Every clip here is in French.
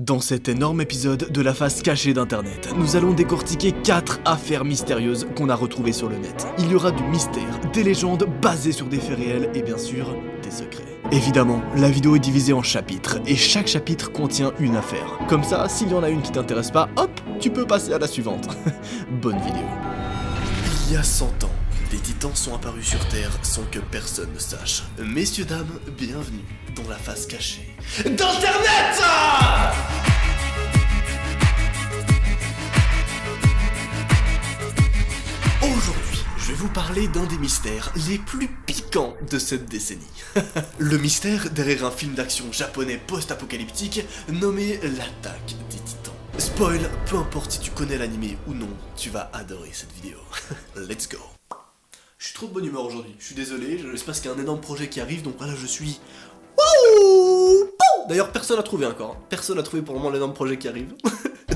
Dans cet énorme épisode de la face cachée d'internet, nous allons décortiquer 4 affaires mystérieuses qu'on a retrouvées sur le net. Il y aura du mystère, des légendes basées sur des faits réels et bien sûr, des secrets. Évidemment, la vidéo est divisée en chapitres et chaque chapitre contient une affaire. Comme ça, s'il y en a une qui t'intéresse pas, hop, tu peux passer à la suivante. Bonne vidéo. Il y a 100 ans, des titans sont apparus sur Terre sans que personne ne sache. Messieurs, dames, bienvenue dans la face cachée d'Internet. Aujourd'hui, je vais vous parler d'un des mystères les plus piquants de cette décennie. Le mystère derrière un film d'action japonais post-apocalyptique nommé L'attaque des titans. Spoil, peu importe si tu connais l'anime ou non, tu vas adorer cette vidéo. Let's go. Je suis trop de bonne humeur aujourd'hui, je suis désolé, je sais pas qu'il y a un énorme projet qui arrive, donc voilà, je suis... Wouh! D'ailleurs, personne n'a trouvé encore, hein. Personne n'a trouvé pour le moment l'énorme projet qui arrive.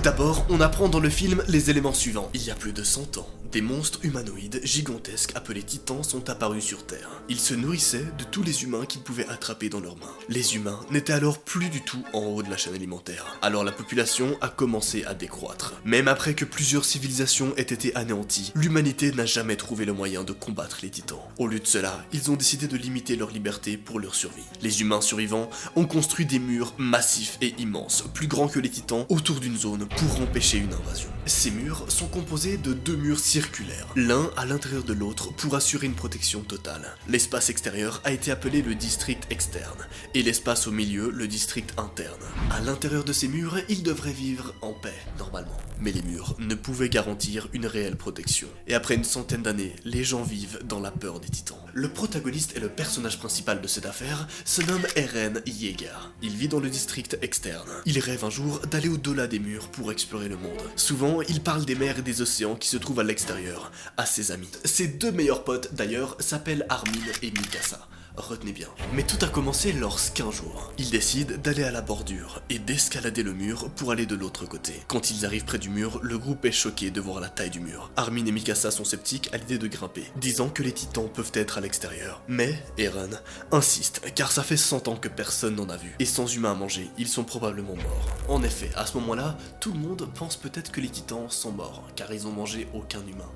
D'abord, on apprend dans le film les éléments suivants. Il y a plus de 100 ans, des monstres humanoïdes gigantesques appelés titans sont apparus sur Terre. Ils se nourrissaient de tous les humains qu'ils pouvaient attraper dans leurs mains. Les humains n'étaient alors plus du tout en haut de la chaîne alimentaire. Alors la population a commencé à décroître. Même après que plusieurs civilisations aient été anéanties, l'humanité n'a jamais trouvé le moyen de combattre les titans. Au lieu de cela, ils ont décidé de limiter leur liberté pour leur survie. Les humains survivants ont construit des murs massifs et immenses, plus grands que les titans, autour d'une zone pour empêcher une invasion. Ces murs sont composés de 2 murs circulaires, l'un à l'intérieur de l'autre pour assurer une protection totale. L'espace extérieur a été appelé le district externe, et l'espace au milieu le district interne. À l'intérieur de ces murs, ils devraient vivre en paix, normalement. Mais les murs ne pouvaient garantir une réelle protection. Et après une centaine d'années, les gens vivent dans la peur des titans. Le protagoniste et le personnage principal de cette affaire se nomme Eren Yeager. Il vit dans le district externe. Il rêve un jour d'aller au-delà des murs pour explorer le monde. Souvent, il parle des mers et des océans qui se trouvent à l'extérieur, à ses amis. Ses 2 meilleurs potes, d'ailleurs, s'appellent Armin et Mikasa. Retenez bien. Mais tout a commencé lorsqu'un jour, ils décident d'aller à la bordure et d'escalader le mur pour aller de l'autre côté. Quand ils arrivent près du mur, le groupe est choqué de voir la taille du mur. Armin et Mikasa sont sceptiques à l'idée de grimper, disant que les titans peuvent être à l'extérieur. Mais Eren insiste, car ça fait 100 ans que personne n'en a vu. Et sans humains à manger, ils sont probablement morts. En effet, à ce moment-là, tout le monde pense peut-être que les titans sont morts, car ils ont mangé aucun humain.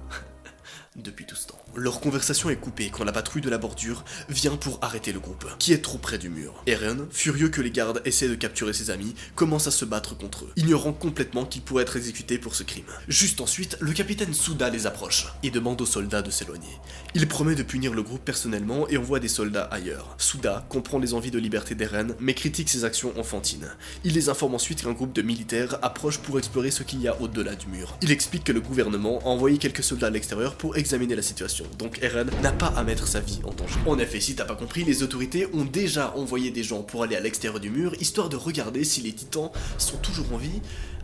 Depuis tout ce temps. Leur conversation est coupée quand la patrouille de la bordure vient pour arrêter le groupe, qui est trop près du mur. Eren, furieux que les gardes essaient de capturer ses amis, commence à se battre contre eux, ignorant complètement qu'il pourrait être exécuté pour ce crime. Juste ensuite, le capitaine Suda les approche et demande aux soldats de s'éloigner. Il promet de punir le groupe personnellement et envoie des soldats ailleurs. Suda comprend les envies de liberté d'Eren, mais critique ses actions enfantines. Il les informe ensuite qu'un groupe de militaires approche pour explorer ce qu'il y a au-delà du mur. Il explique que le gouvernement a envoyé quelques soldats à l'extérieur pour examiner la situation, donc Eren n'a pas à mettre sa vie en danger. En effet, si t'as pas compris, les autorités ont déjà envoyé des gens pour aller à l'extérieur du mur, histoire de regarder si les titans sont toujours en vie,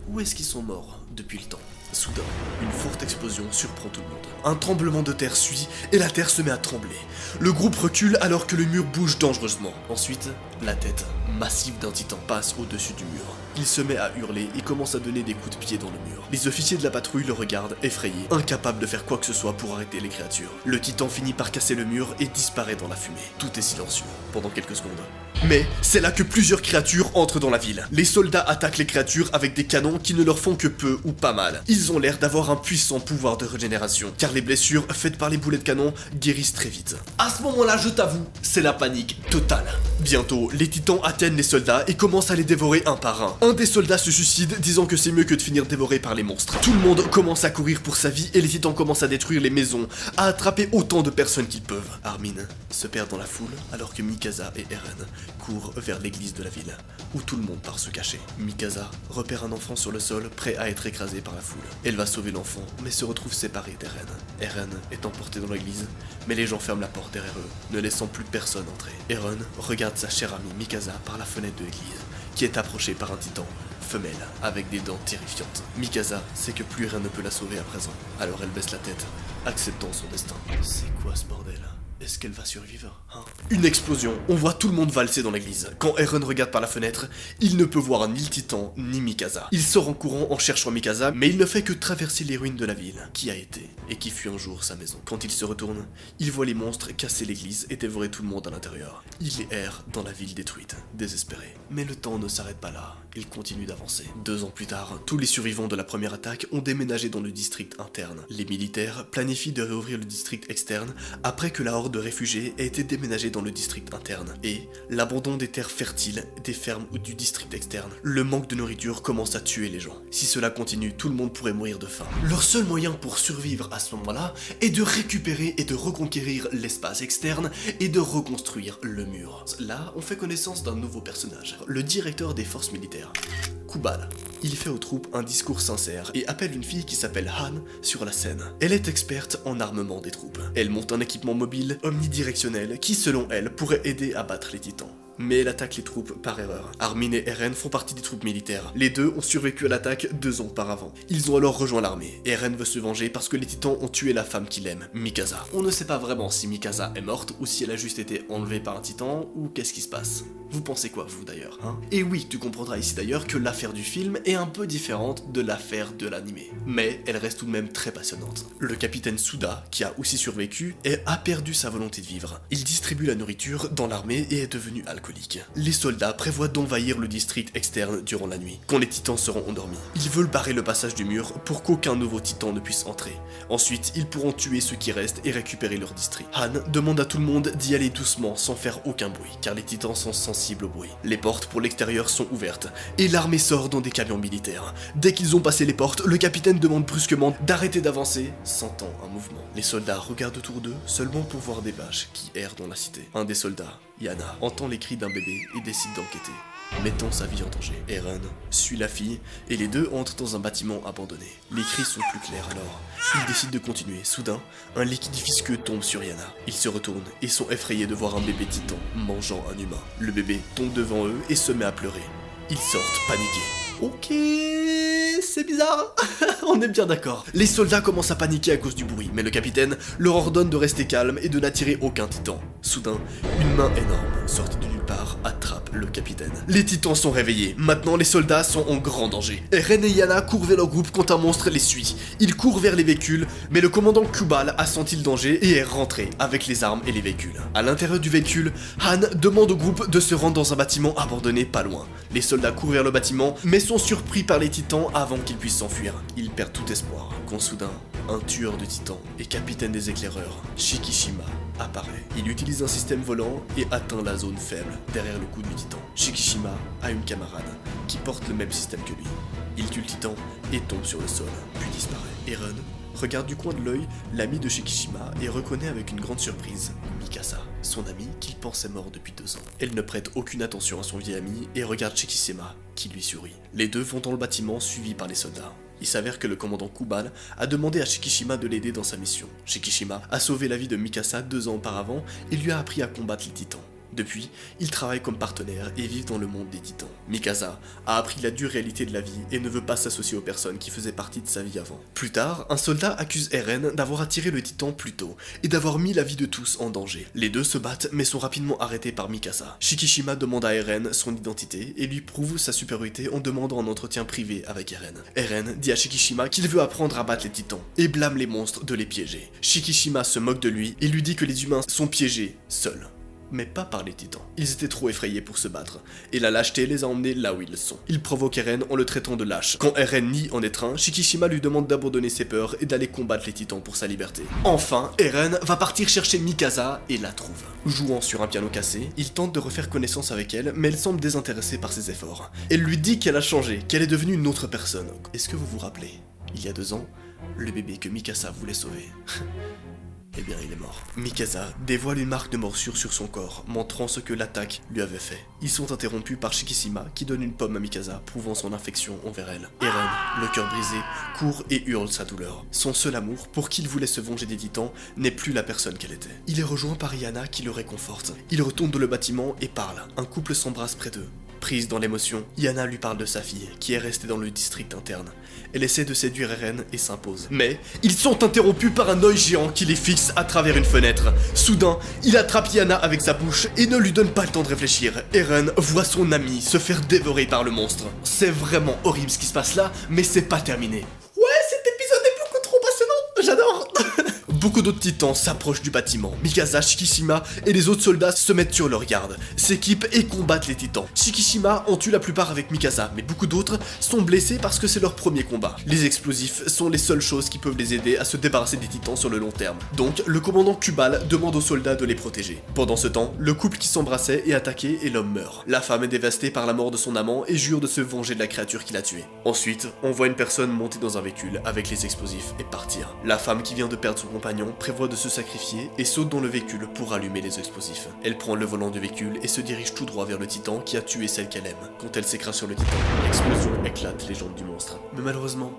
ou est-ce qu'ils sont morts depuis le temps. Soudain, une forte explosion surprend tout le monde. Un tremblement de terre suit et la terre se met à trembler. Le groupe recule alors que le mur bouge dangereusement. Ensuite, la tête massive d'un titan passe au-dessus du mur. Il se met à hurler et commence à donner des coups de pied dans le mur. Les officiers de la patrouille le regardent, effrayés, incapables de faire quoi que ce soit pour arrêter les créatures. Le titan finit par casser le mur et disparaît dans la fumée. Tout est silencieux pendant quelques secondes. Mais c'est là que plusieurs créatures entrent dans la ville. Les soldats attaquent les créatures avec des canons qui ne leur font que peu ou pas mal. Ils ont l'air d'avoir un puissant pouvoir de régénération, car les blessures faites par les boulets de canon guérissent très vite. À ce moment-là, je t'avoue, c'est la panique totale. Bientôt, les titans atteignent les soldats et commencent à les dévorer un par un. Un des soldats se suicide, disant que c'est mieux que de finir dévoré par les monstres. Tout le monde commence à courir pour sa vie et les titans commencent à détruire les maisons, à attraper autant de personnes qu'ils peuvent. Armin se perd dans la foule, alors que Mikasa et Eren courent vers l'église de la ville, où tout le monde part se cacher. Mikasa repère un enfant sur le sol, prêt à être écrasé par la foule. Elle va sauver l'enfant, mais se retrouve séparée d'Eren. Eren est emporté dans l'église, mais les gens ferment la porte derrière eux, ne laissant plus personne entrer. Eren regarde sa chère amie Mikasa par la fenêtre de l'église, qui est approchée par un titan, femelle, avec des dents terrifiantes. Mikasa sait que plus Eren ne peut la sauver à présent, alors elle baisse la tête, acceptant son destin. C'est quoi ce bordel ? Est-ce qu'elle va survivre, hein? Une explosion, on voit tout le monde valser dans l'église. Quand Eren regarde par la fenêtre, il ne peut voir ni le titan, ni Mikasa. Il sort en courant en cherchant Mikasa, mais il ne fait que traverser les ruines de la ville, qui a été, et qui fut un jour sa maison. Quand il se retourne, il voit les monstres casser l'église et dévorer tout le monde à l'intérieur. Il erre dans la ville détruite, désespéré. Mais le temps ne s'arrête pas là. il continue d'avancer. 2 ans plus tard, tous les survivants de la première attaque ont déménagé dans le district interne. Les militaires planifient de réouvrir le district externe après que la horde de réfugiés ait été déménagée dans le district interne. Et l'abandon des terres fertiles, des fermes ou du district externe. Le manque de nourriture commence à tuer les gens. Si cela continue, tout le monde pourrait mourir de faim. Leur seul moyen pour survivre à ce moment-là est de récupérer et de reconquérir l'espace externe et de reconstruire le mur. Là, on fait connaissance d'un nouveau personnage, le directeur des forces militaires, Kubal. Il fait aux troupes un discours sincère et appelle une fille qui s'appelle Han sur la scène. Elle est experte en armement des troupes. Elle monte un équipement mobile omnidirectionnel qui, selon elle, pourrait aider à battre les titans. Mais elle attaque les troupes par erreur. Armin et Eren font partie des troupes militaires. Les deux ont survécu à l'attaque 2 ans auparavant. Ils ont alors rejoint l'armée. Eren veut se venger parce que les titans ont tué la femme qu'il aime, Mikasa. On ne sait pas vraiment si Mikasa est morte ou si elle a juste été enlevée par un titan ou qu'est-ce qui se passe. Vous pensez quoi, vous d'ailleurs, hein? Et oui, tu comprendras ici d'ailleurs que l'affaire du film est un peu différente de l'affaire de l'animé. Mais elle reste tout de même très passionnante. Le capitaine Suda, qui a aussi survécu, a perdu sa volonté de vivre. Il distribue la nourriture dans l'armée et est devenu alcoolique. Les soldats prévoient d'envahir le district externe durant la nuit, quand les titans seront endormis. Ils veulent barrer le passage du mur pour qu'aucun nouveau titan ne puisse entrer. Ensuite, ils pourront tuer ceux qui restent et récupérer leur district. Han demande à tout le monde d'y aller doucement sans faire aucun bruit, car les titans sont sensibles au bruit. Les portes pour l'extérieur sont ouvertes, et l'armée sort dans des camions militaires. Dès qu'ils ont passé les portes, le capitaine demande brusquement d'arrêter d'avancer, sentant un mouvement. Les soldats regardent autour d'eux seulement pour voir des vaches qui errent dans la cité. Un des soldats, Yana, entend les cris d'un bébé et décide d'enquêter, mettant sa vie en danger. Eren suit la fille et les deux entrent dans un bâtiment abandonné. Les cris sont plus clairs alors. Ils décident de continuer. Soudain, un liquide visqueux tombe sur Yana. Ils se retournent et sont effrayés de voir un bébé titan mangeant un humain. Le bébé tombe devant eux et se met à pleurer. Ils sortent paniqués. Ok, c'est bizarre. On est bien d'accord. Les soldats commencent à paniquer à cause du bruit, mais le capitaine leur ordonne de rester calme et de n'attirer aucun titan. Soudain, une main énorme, sortie de nulle part, attrape le capitaine. Les titans sont réveillés. Maintenant, les soldats sont en grand danger. Eren et Yana courent vers leur groupe quand un monstre les suit. Ils courent vers les véhicules, mais le commandant Kubal a senti le danger et est rentré avec les armes et les véhicules. À l'intérieur du véhicule, Han demande au groupe de se rendre dans un bâtiment abandonné pas loin. Les soldats courent vers le bâtiment, mais sont surpris par les titans avant qu'ils puissent s'enfuir. Ils perdent tout espoir quand soudain, un tueur de titans et capitaine des éclaireurs, Shikishima, apparaît. Il utilise un système volant et atteint la zone faible, derrière le cou du titan. Shikishima a une camarade qui porte le même système que lui. Il tue le titan et tombe sur le sol, puis disparaît. Eren regarde du coin de l'œil l'ami de Shikishima et reconnaît avec une grande surprise Mikasa, son ami qu'il pensait mort depuis 2 ans. Elle ne prête aucune attention à son vieil ami et regarde Shikishima qui lui sourit. Les deux vont dans le bâtiment suivis par les soldats. Il s'avère que le commandant Kubal a demandé à Shikishima de l'aider dans sa mission. Shikishima a sauvé la vie de Mikasa 2 ans auparavant et lui a appris à combattre les titans. Depuis, ils travaillent comme partenaires et vivent dans le monde des titans. Mikasa a appris la dure réalité de la vie et ne veut pas s'associer aux personnes qui faisaient partie de sa vie avant. Plus tard, un soldat accuse Eren d'avoir attiré le titan plus tôt et d'avoir mis la vie de tous en danger. Les deux se battent mais sont rapidement arrêtés par Mikasa. Shikishima demande à Eren son identité et lui prouve sa supériorité en demandant un entretien privé avec Eren. Eren dit à Shikishima qu'il veut apprendre à battre les titans et blâme les monstres de les piéger. Shikishima se moque de lui et lui dit que les humains sont piégés seuls. Mais pas par les titans. Ils étaient trop effrayés pour se battre, et la lâcheté les a emmenés là où ils sont. Il provoque Eren en le traitant de lâche. Quand Eren nie en être un, Shikishima lui demande d'abandonner ses peurs et d'aller combattre les titans pour sa liberté. Enfin, Eren va partir chercher Mikasa et la trouve. Jouant sur un piano cassé, il tente de refaire connaissance avec elle, mais elle semble désintéressée par ses efforts. Elle lui dit qu'elle a changé, qu'elle est devenue une autre personne. Est-ce que vous vous rappelez, il y a 2 ans, le bébé que Mikasa voulait sauver eh bien, il est mort. Mikasa dévoile une marque de morsure sur son corps, montrant ce que l'attaque lui avait fait. Ils sont interrompus par Shikishima qui donne une pomme à Mikasa, prouvant son affection envers elle. Eren, le cœur brisé, court et hurle sa douleur. Son seul amour, pour qui il voulait se venger des titans, n'est plus la personne qu'elle était. Il est rejoint par Yana qui le réconforte. Il retourne dans le bâtiment et parle. Un couple s'embrasse près d'eux. Prise dans l'émotion, Yana lui parle de sa fille, qui est restée dans le district interne. Elle essaie de séduire Eren et s'impose. Mais, ils sont interrompus par un œil géant qui les fixe à travers une fenêtre. Soudain, il attrape Yana avec sa bouche et ne lui donne pas le temps de réfléchir. Eren voit son ami se faire dévorer par le monstre. C'est vraiment horrible ce qui se passe là, mais c'est pas terminé. Ouais, cet épisode est beaucoup trop passionnant, j'adore. Beaucoup d'autres titans s'approchent du bâtiment. Mikasa, Shikishima et les autres soldats se mettent sur leur garde, s'équipent et combattent les titans. Shikishima en tue la plupart avec Mikasa, mais beaucoup d'autres sont blessés parce que c'est leur premier combat. Les explosifs sont les seules choses qui peuvent les aider à se débarrasser des titans sur le long terme. Donc, le commandant Kubal demande aux soldats de les protéger. Pendant ce temps, le couple qui s'embrassait est attaqué et l'homme meurt. La femme est dévastée par la mort de son amant et jure de se venger de la créature qui l'a tué. Ensuite, on voit une personne monter dans un véhicule avec les explosifs et partir. La femme qui vient de perdre son compagnon prévoit de se sacrifier et saute dans le véhicule pour allumer les explosifs. Elle prend le volant du véhicule et se dirige tout droit vers le titan qui a tué celle qu'elle aime. Quand elle s'écrase sur le titan, l'explosion éclate les jambes du monstre. Mais malheureusement,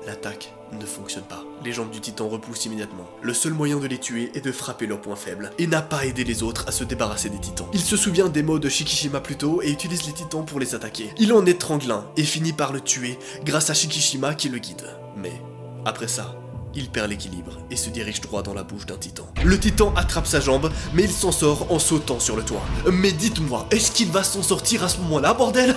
l'attaque ne fonctionne pas. Les jambes du titan repoussent immédiatement. Le seul moyen de les tuer est de frapper leurs points faibles, et n'a pas aidé les autres à se débarrasser des titans. Il se souvient des mots de Shikishima plus tôt et utilise les titans pour les attaquer. Il en étrangle un et finit par le tuer grâce à Shikishima qui le guide. Mais après ça, il perd l'équilibre et se dirige droit dans la bouche d'un titan. Le titan attrape sa jambe, mais il s'en sort en sautant sur le toit. Mais dites-moi, est-ce qu'il va s'en sortir à ce moment-là, bordel?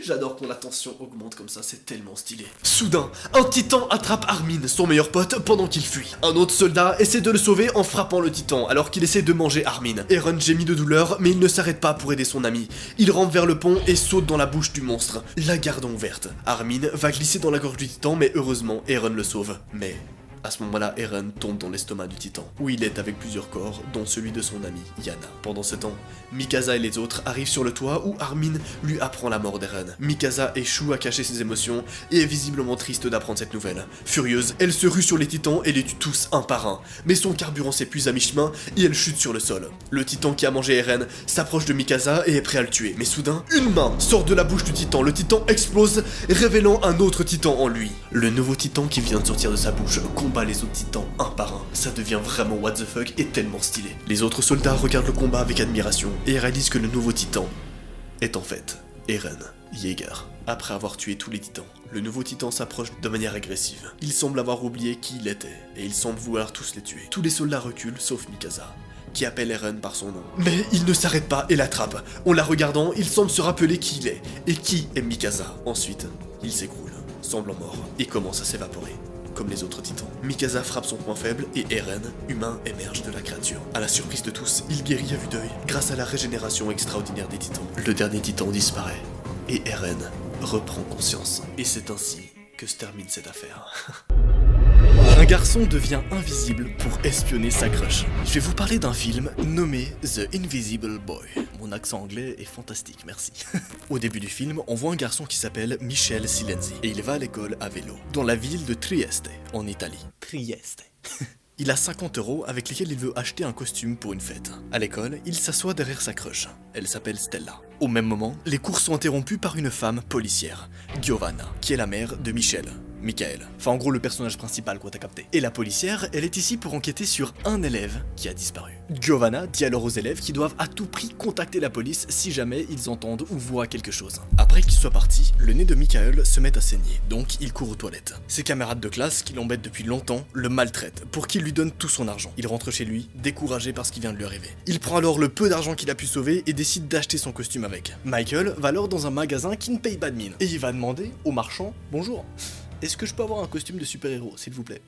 J'adore quand la tension augmente comme ça, c'est tellement stylé. Soudain, un titan attrape Armin, son meilleur pote, pendant qu'il fuit. Un autre soldat essaie de le sauver en frappant le titan, alors qu'il essaie de manger Armin. Eren gémit de douleur, mais il ne s'arrête pas pour aider son ami. Il rampe vers le pont et saute dans la bouche du monstre, la gardant ouverte. Armin va glisser dans la gorge du titan, mais heureusement, Eren le sauve. Mais à ce moment-là, Eren tombe dans l'estomac du titan, où il est avec plusieurs corps, dont celui de son ami, Yana. Pendant ce temps, Mikasa et les autres arrivent sur le toit où Armin lui apprend la mort d'Eren. Mikasa échoue à cacher ses émotions et est visiblement triste d'apprendre cette nouvelle. Furieuse, elle se rue sur les titans et les tue tous un par un. Mais son carburant s'épuise à mi-chemin et elle chute sur le sol. Le titan qui a mangé Eren s'approche de Mikasa et est prêt à le tuer. Mais soudain, une main sort de la bouche du titan. Le titan explose, révélant un autre titan en lui. Le nouveau titan qui vient de sortir de sa bouche combat les autres titans un par un. Ça devient vraiment what the fuck et tellement stylé. Les autres soldats regardent le combat avec admiration et réalisent que le nouveau titan est en fait Eren Yeager. Après avoir tué tous les titans, le nouveau titan s'approche de manière agressive. Il semble avoir oublié qui il était et il semble vouloir tous les tuer. Tous les soldats reculent sauf Mikasa, qui appelle Eren par son nom. Mais il ne s'arrête pas et l'attrape. En la regardant, il semble se rappeler qui il est et qui est Mikasa. Ensuite, il s'écroule, semblant mort, et commence à s'évaporer comme les autres titans. Mikasa frappe son point faible et Eren, humain, émerge de la créature. À la surprise de tous, il guérit à vue d'œil grâce à la régénération extraordinaire des titans. Le dernier titan disparaît et Eren reprend conscience. Et c'est ainsi que se termine cette affaire. Un garçon devient invisible pour espionner sa crush. Je vais vous parler d'un film nommé The Invisible Boy. Mon accent anglais est fantastique, merci. Au début du film, on voit un garçon qui s'appelle Michel Silenzi et il va à l'école à vélo, dans la ville de Trieste, en Italie. Trieste. Il a 50 € avec lesquels il veut acheter un costume pour une fête. À l'école, il s'assoit derrière sa crush. Elle s'appelle Stella. Au même moment, les cours sont interrompus par une femme policière, Giovanna, qui est la mère de Michel. Michael. Enfin, en gros, le personnage principal, quoi, t'as capté. Et la policière, elle est ici pour enquêter sur un élève qui a disparu. Giovanna dit alors aux élèves qu'ils doivent à tout prix contacter la police si jamais ils entendent ou voient quelque chose. Après qu'il soit parti, le nez de Michael se met à saigner, donc il court aux toilettes. Ses camarades de classe, qui l'embêtent depuis longtemps, le maltraitent pour qu'il lui donne tout son argent. Il rentre chez lui, découragé par ce qui vient de lui arriver. Il prend alors le peu d'argent qu'il a pu sauver et décide d'acheter son costume avec. Michael va alors dans un magasin qui ne paye pas de mine, et il va demander au marchand « Bonjour ». Est-ce que je peux avoir un costume de super-héros, s'il vous plaît?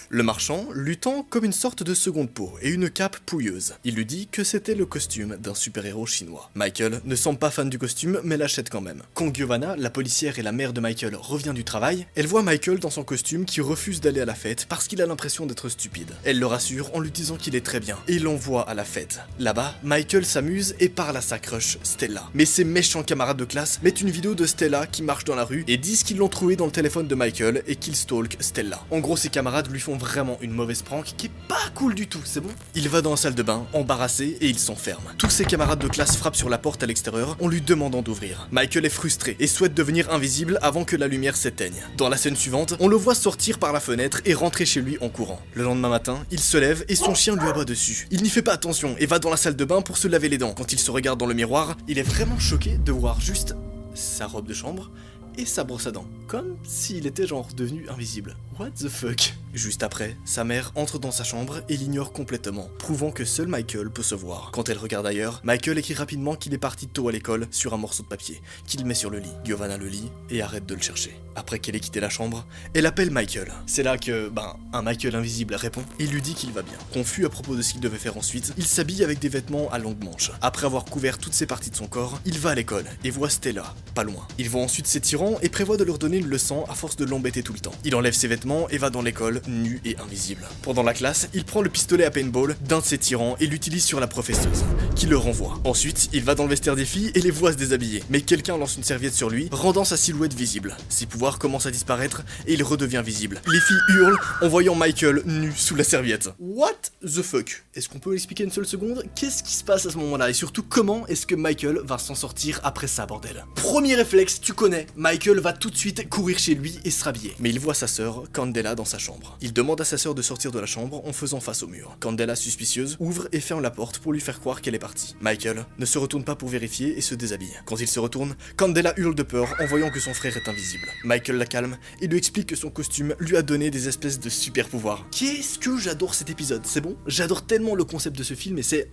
Le marchand lui tend comme une sorte de seconde peau et une cape pouilleuse. Il lui dit que c'était le costume d'un super-héros chinois. Michael ne semble pas fan du costume, mais l'achète quand même. Quand Giovanna, la policière et la mère de Michael, revient du travail, elle voit Michael dans son costume qui refuse d'aller à la fête parce qu'il a l'impression d'être stupide. Elle le rassure en lui disant qu'il est très bien et l'envoie à la fête. Là-bas, Michael s'amuse et parle à sa crush, Stella. Mais ses méchants camarades de classe mettent une vidéo de Stella qui marche dans la rue et disent qu'ils l'ont trouvée dans le téléphone de Michael et qu'il stalk Stella. En gros, ses camarades lui font vraiment une mauvaise prank qui est pas cool du tout, c'est bon? Il va dans la salle de bain, embarrassé, et il s'enferme. Tous ses camarades de classe frappent sur la porte à l'extérieur en lui demandant d'ouvrir. Michael est frustré et souhaite devenir invisible avant que la lumière s'éteigne. Dans la scène suivante, on le voit sortir par la fenêtre et rentrer chez lui en courant. Le lendemain matin, il se lève et son chien lui aboie dessus. Il n'y fait pas attention et va dans la salle de bain pour se laver les dents. Quand il se regarde dans le miroir, il est vraiment choqué de voir juste sa robe de chambre et sa brosse à dents, comme s'il était genre devenu invisible. What the fuck? Juste après, sa mère entre dans sa chambre et l'ignore complètement, prouvant que seul Michael peut se voir. Quand elle regarde ailleurs, Michael écrit rapidement qu'il est parti tôt à l'école sur un morceau de papier, qu'il met sur le lit. Giovanna le lit et arrête de le chercher. Après qu'elle ait quitté la chambre, elle appelle Michael. C'est là que, un Michael invisible répond et lui dit qu'il va bien. Confus à propos de ce qu'il devait faire ensuite, il s'habille avec des vêtements à longue manche. Après avoir couvert toutes ses parties de son corps, il va à l'école et voit Stella, pas loin. Il voit ensuite ses tyrans et prévoit de leur donner une leçon à force de l'embêter tout le temps. Il enlève ses vêtements et va dans l'école, nu et invisible. Pendant la classe, il prend le pistolet à paintball d'un de ses tyrans et l'utilise sur la professeuse, qui le renvoie. Ensuite, il va dans le vestiaire des filles et les voit se déshabiller. Mais quelqu'un lance une serviette sur lui, rendant sa silhouette visible. Ses pouvoirs commencent à disparaître et il redevient visible. Les filles hurlent en voyant Michael nu sous la serviette. What the fuck? Est-ce qu'on peut l'expliquer une seule seconde? Qu'est-ce qui se passe à ce moment-là? Et surtout, comment est-ce que Michael va s'en sortir après ça, bordel? Premier réflexe, tu connais. Michael va tout de suite courir chez lui et se rhabiller. Mais il voit sa sœur, Candela, dans sa chambre. Il demande à sa sœur de sortir de la chambre en faisant face au mur. Candela, suspicieuse, ouvre et ferme la porte pour lui faire croire qu'elle est partie. Michael ne se retourne pas pour vérifier et se déshabille. Quand il se retourne, Candela hurle de peur en voyant que son frère est invisible. Michael la calme et lui explique que son costume lui a donné des espèces de super pouvoirs. Qu'est-ce que j'adore cet épisode, c'est bon? J'adore tellement le concept de ce film et c'est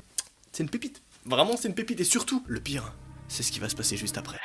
une pépite. Vraiment, c'est une pépite et surtout, le pire, c'est ce qui va se passer juste après.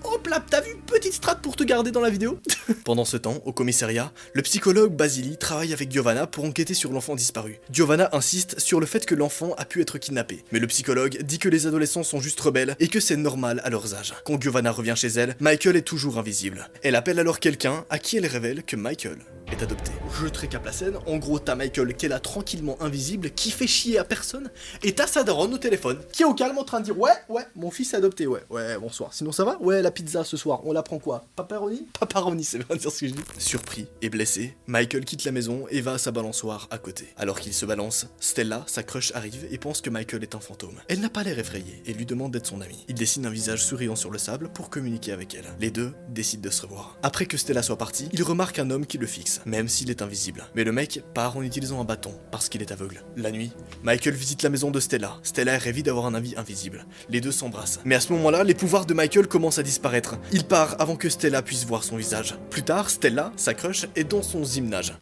Hop là, t'as vu une petite strat pour te garder dans la vidéo? Pendant ce temps, au commissariat, le psychologue Basili travaille avec Giovanna pour enquêter sur l'enfant disparu. Giovanna insiste sur le fait que l'enfant a pu être kidnappé, mais le psychologue dit que les adolescents sont juste rebelles et que c'est normal à leurs âges. Quand Giovanna revient chez elle, Michael est toujours invisible. Elle appelle alors quelqu'un à qui elle révèle que Michael est adopté. Je te récap la scène, en gros t'as Michael qui est là tranquillement invisible, qui fait chier à personne, et t'as sa daronne au téléphone, qui est au calme en train de dire ouais, mon fils est adopté, ouais, bonsoir. Sinon ça va? Ouais, la pizza ce soir, on la prend quoi? Pepperoni? Pepperoni, c'est bien dire ce que je dis. Surpris et blessé, Michael quitte la maison et va à sa balançoire à côté. Alors qu'il se balance, Stella, sa crush, arrive et pense que Michael est un fantôme. Elle n'a pas l'air effrayée et lui demande d'être son amie. Il dessine un visage souriant sur le sable pour communiquer avec elle. Les deux décident de se revoir. Après que Stella soit partie, il remarque un homme qui le fixe, même s'il est invisible. Mais le mec part en utilisant un bâton, parce qu'il est aveugle. La nuit, Michael visite la maison de Stella. Stella est ravie d'avoir un ami invisible. Les deux s'embrassent. Mais à ce moment-là, les pouvoirs de Michael commencent à disparaître. Il part avant que Stella puisse voir son visage. Plus tard, Stella, sa crush, est dans son gymnase.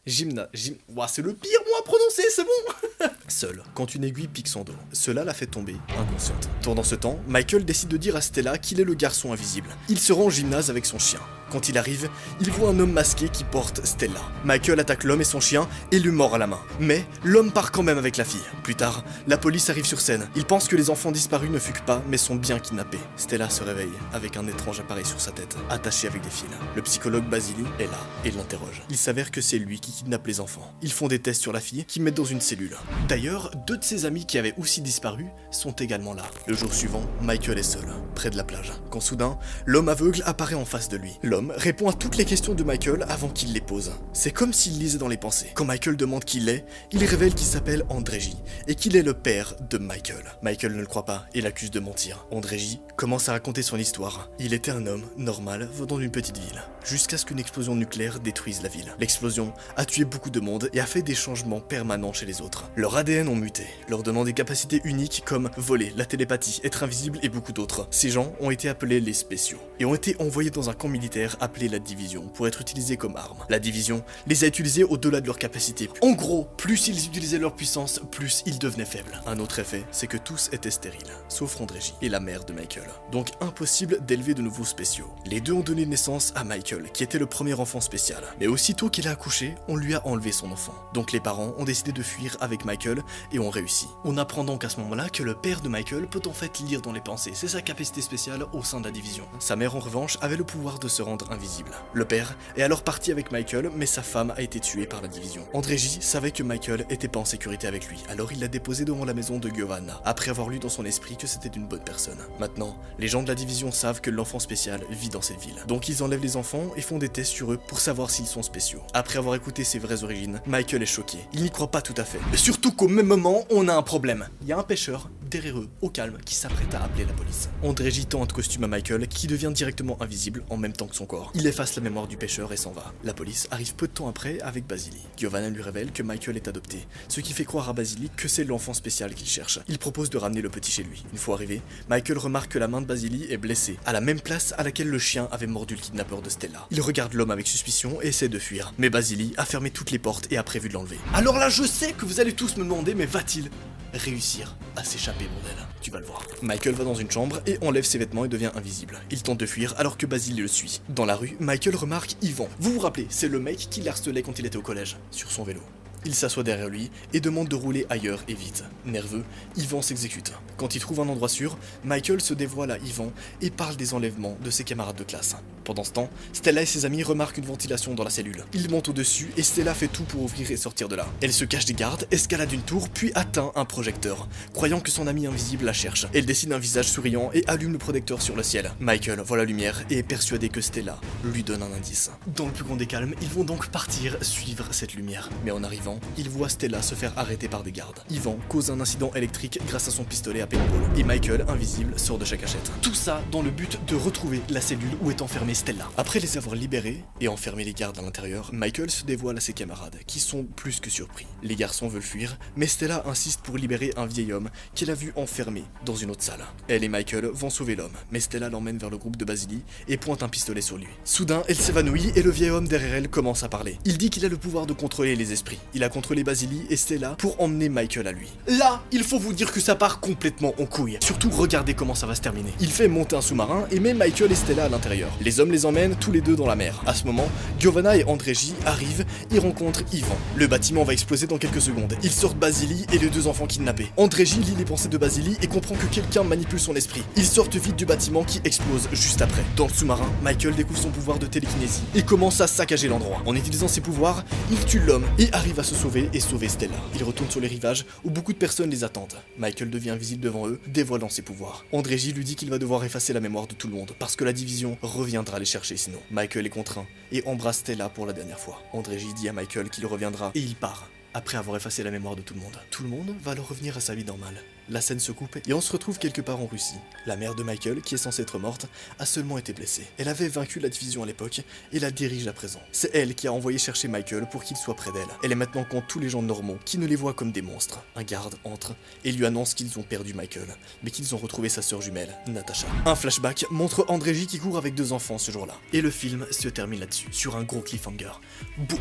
Ouah, c'est le pire mot à prononcer, c'est bon. Seule, quand une aiguille pique son dos. Cela la fait tomber inconsciente. Pendant ce temps, Michael décide de dire à Stella qu'il est le garçon invisible. Il se rend au gymnase avec son chien. Quand il arrive, il voit un homme masqué qui porte Stella. Michael attaque l'homme et son chien et lui mord à la main. Mais l'homme part quand même avec la fille. Plus tard, la police arrive sur scène. Ils pensent que les enfants disparus ne fuguent pas, mais sont bien kidnappés. Stella se réveille avec un étrange appareil sur sa tête, attaché avec des fils. Le psychologue Basili est là et l'interroge. Il s'avère que c'est lui qui kidnappe les enfants. Ils font des tests sur la fille qui mettent dans une cellule. D'ailleurs, deux de ses amis qui avaient aussi disparu sont également là. Le jour suivant, Michael est seul, près de la plage. Quand soudain, l'homme aveugle apparaît en face de lui. L'homme répond à toutes les questions de Michael avant qu'il les pose. C'est comme s'il lisait dans les pensées. Quand Michael demande qui il est, il révèle qu'il s'appelle Andréji et qu'il est le père de Michael. Michael ne le croit pas et l'accuse de mentir. Andréji commence à raconter son histoire. Il était un homme normal venant d'une petite ville, jusqu'à ce qu'une explosion nucléaire détruise la ville. L'explosion a tué beaucoup de monde et a fait des changements permanents chez les autres. Leur ADN ont muté, leur donnant des capacités uniques comme voler, la télépathie, être invisible et beaucoup d'autres. Ces gens ont été appelés les spéciaux et ont été envoyés dans un camp militaire appelé la Division pour être utilisés comme armes. La Division les a utilisés au-delà de leur capacité. En gros, plus ils utilisaient leur puissance, plus ils devenaient faibles. Un autre effet, c'est que tous étaient stériles, sauf Andréji et la mère de Michael. Donc impossible d'élever de nouveaux spéciaux. Les deux ont donné naissance à Michael, qui était le premier enfant spécial. Mais aussitôt qu'il a accouché, on lui a enlevé son enfant. Donc les parents ont décidé de fuir avec Michael et ont réussi. On apprend donc à ce moment-là que le père de Michael peut en fait lire dans les pensées. C'est sa capacité spéciale au sein de la Division. Sa mère en revanche avait le pouvoir de se rendre invisible. Le père est alors parti avec Michael, mais sa femme a été tuée par la Division. Andréji savait que Michael était pas en sécurité avec lui, alors il l'a déposé devant la maison de Giovanna, après avoir lu dans son esprit que c'était une bonne personne. Maintenant, les gens de la Division savent que l'enfant spécial vit dans cette ville. Donc ils enlèvent les enfants et font des tests sur eux pour savoir s'ils sont spéciaux. Après avoir écouté ses vraies origines, Michael est choqué. Il n'y croit pas tout à fait. Surtout qu'au même moment, on a un problème. Il y a un pêcheur derrière eux, au calme, qui s'apprête à appeler la police. Andreji tend un costume à Michael qui devient directement invisible en même temps que son corps. Il efface la mémoire du pêcheur et s'en va. La police arrive peu de temps après avec Basili. Giovanna lui révèle que Michael est adopté, ce qui fait croire à Basili que c'est l'enfant spécial qu'il cherche. Il propose de ramener le petit chez lui. Une fois arrivé, Michael remarque que la main de Basili est blessée, à la même place à laquelle le chien avait mordu le kidnappeur de Stella. Il regarde l'homme avec suspicion et essaie de fuir, mais Basili a fermé toutes les portes et a prévu de l'enlever. Alors là, je sais que vous allez tous me demander, mais va-t-il réussir à s'échapper, bordel? Tu vas le voir. Michael va dans une chambre et enlève ses vêtements et devient invisible. Il tente de fuir alors que Basile le suit. Dans la rue, Michael remarque Yvan. Vous vous rappelez, c'est le mec qui l'harcelait quand il était au collège, sur son vélo. Il s'assoit derrière lui et demande de rouler ailleurs et vite. Nerveux, Yvan s'exécute. Quand il trouve un endroit sûr, Michael se dévoile à Yvan et parle des enlèvements de ses camarades de classe. Pendant ce temps, Stella et ses amis remarquent une ventilation dans la cellule. Ils montent au-dessus et Stella fait tout pour ouvrir et sortir de là. Elle se cache des gardes, escalade une tour, puis atteint un projecteur. Croyant que son ami invisible la cherche, elle dessine un visage souriant et allume le projecteur sur le ciel. Michael voit la lumière et est persuadé que Stella lui donne un indice. Dans le plus grand des calmes, ils vont donc partir suivre cette lumière. Mais en arrivant, il voit Stella se faire arrêter par des gardes. Yvan cause un incident électrique grâce à son pistolet à paintball. Et Michael, invisible, sort de sa cachette. Tout ça dans le but de retrouver la cellule où est enfermée Stella. Après les avoir libérés et enfermé les gardes à l'intérieur, Michael se dévoile à ses camarades, qui sont plus que surpris. Les garçons veulent fuir, mais Stella insiste pour libérer un vieil homme qu'elle a vu enfermé dans une autre salle. Elle et Michael vont sauver l'homme, mais Stella l'emmène vers le groupe de Basili et pointe un pistolet sur lui. Soudain, elle s'évanouit et le vieil homme derrière elle commence à parler. Il dit qu'il a le pouvoir de contrôler les esprits. Il a contrôlé Basili et Stella pour emmener Michael à lui. Là, il faut vous dire que ça part complètement en couille. Surtout, regardez comment ça va se terminer. Il fait monter un sous-marin et met Michael et Stella à l'intérieur. Les hommes les emmènent tous les deux dans la mer. À ce moment, Giovanna et Andreji arrivent et rencontrent Yvan. Le bâtiment va exploser dans quelques secondes. Ils sortent Basili et les deux enfants kidnappés. Andreji lit les pensées de Basili et comprend que quelqu'un manipule son esprit. Ils sortent vite du bâtiment qui explose juste après. Dans le sous-marin, Michael découvre son pouvoir de télékinésie et commence à saccager l'endroit. En utilisant ses pouvoirs, il tue l'homme et arrive à se sauver et sauver Stella. Il retourne sur les rivages où beaucoup de personnes les attendent. Michael devient invisible devant eux, dévoilant ses pouvoirs. Andreji lui dit qu'il va devoir effacer la mémoire de tout le monde parce que la division reviendra les chercher sinon. Michael est contraint et embrasse Stella pour la dernière fois. Andreji dit à Michael qu'il reviendra et il part. Après avoir effacé la mémoire de tout le monde. Tout le monde va alors revenir à sa vie normale. La scène se coupe et on se retrouve quelque part en Russie. La mère de Michael, qui est censée être morte, a seulement été blessée. Elle avait vaincu la division à l'époque et la dirige à présent. C'est elle qui a envoyé chercher Michael pour qu'il soit près d'elle. Elle est maintenant contre tous les gens normaux qui ne les voient comme des monstres. Un garde entre et lui annonce qu'ils ont perdu Michael, mais qu'ils ont retrouvé sa sœur jumelle, Natasha. Un flashback montre Andreji qui court avec deux enfants ce jour-là. Et le film se termine là-dessus, sur un gros cliffhanger. Boum!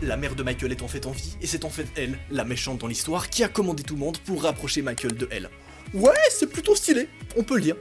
La mère de Michael est en fait en vie et c'est en fait elle, la méchante dans l'histoire, qui a commandé tout le monde pour rapprocher Michael de elle. Ouais, c'est plutôt stylé, on peut le dire.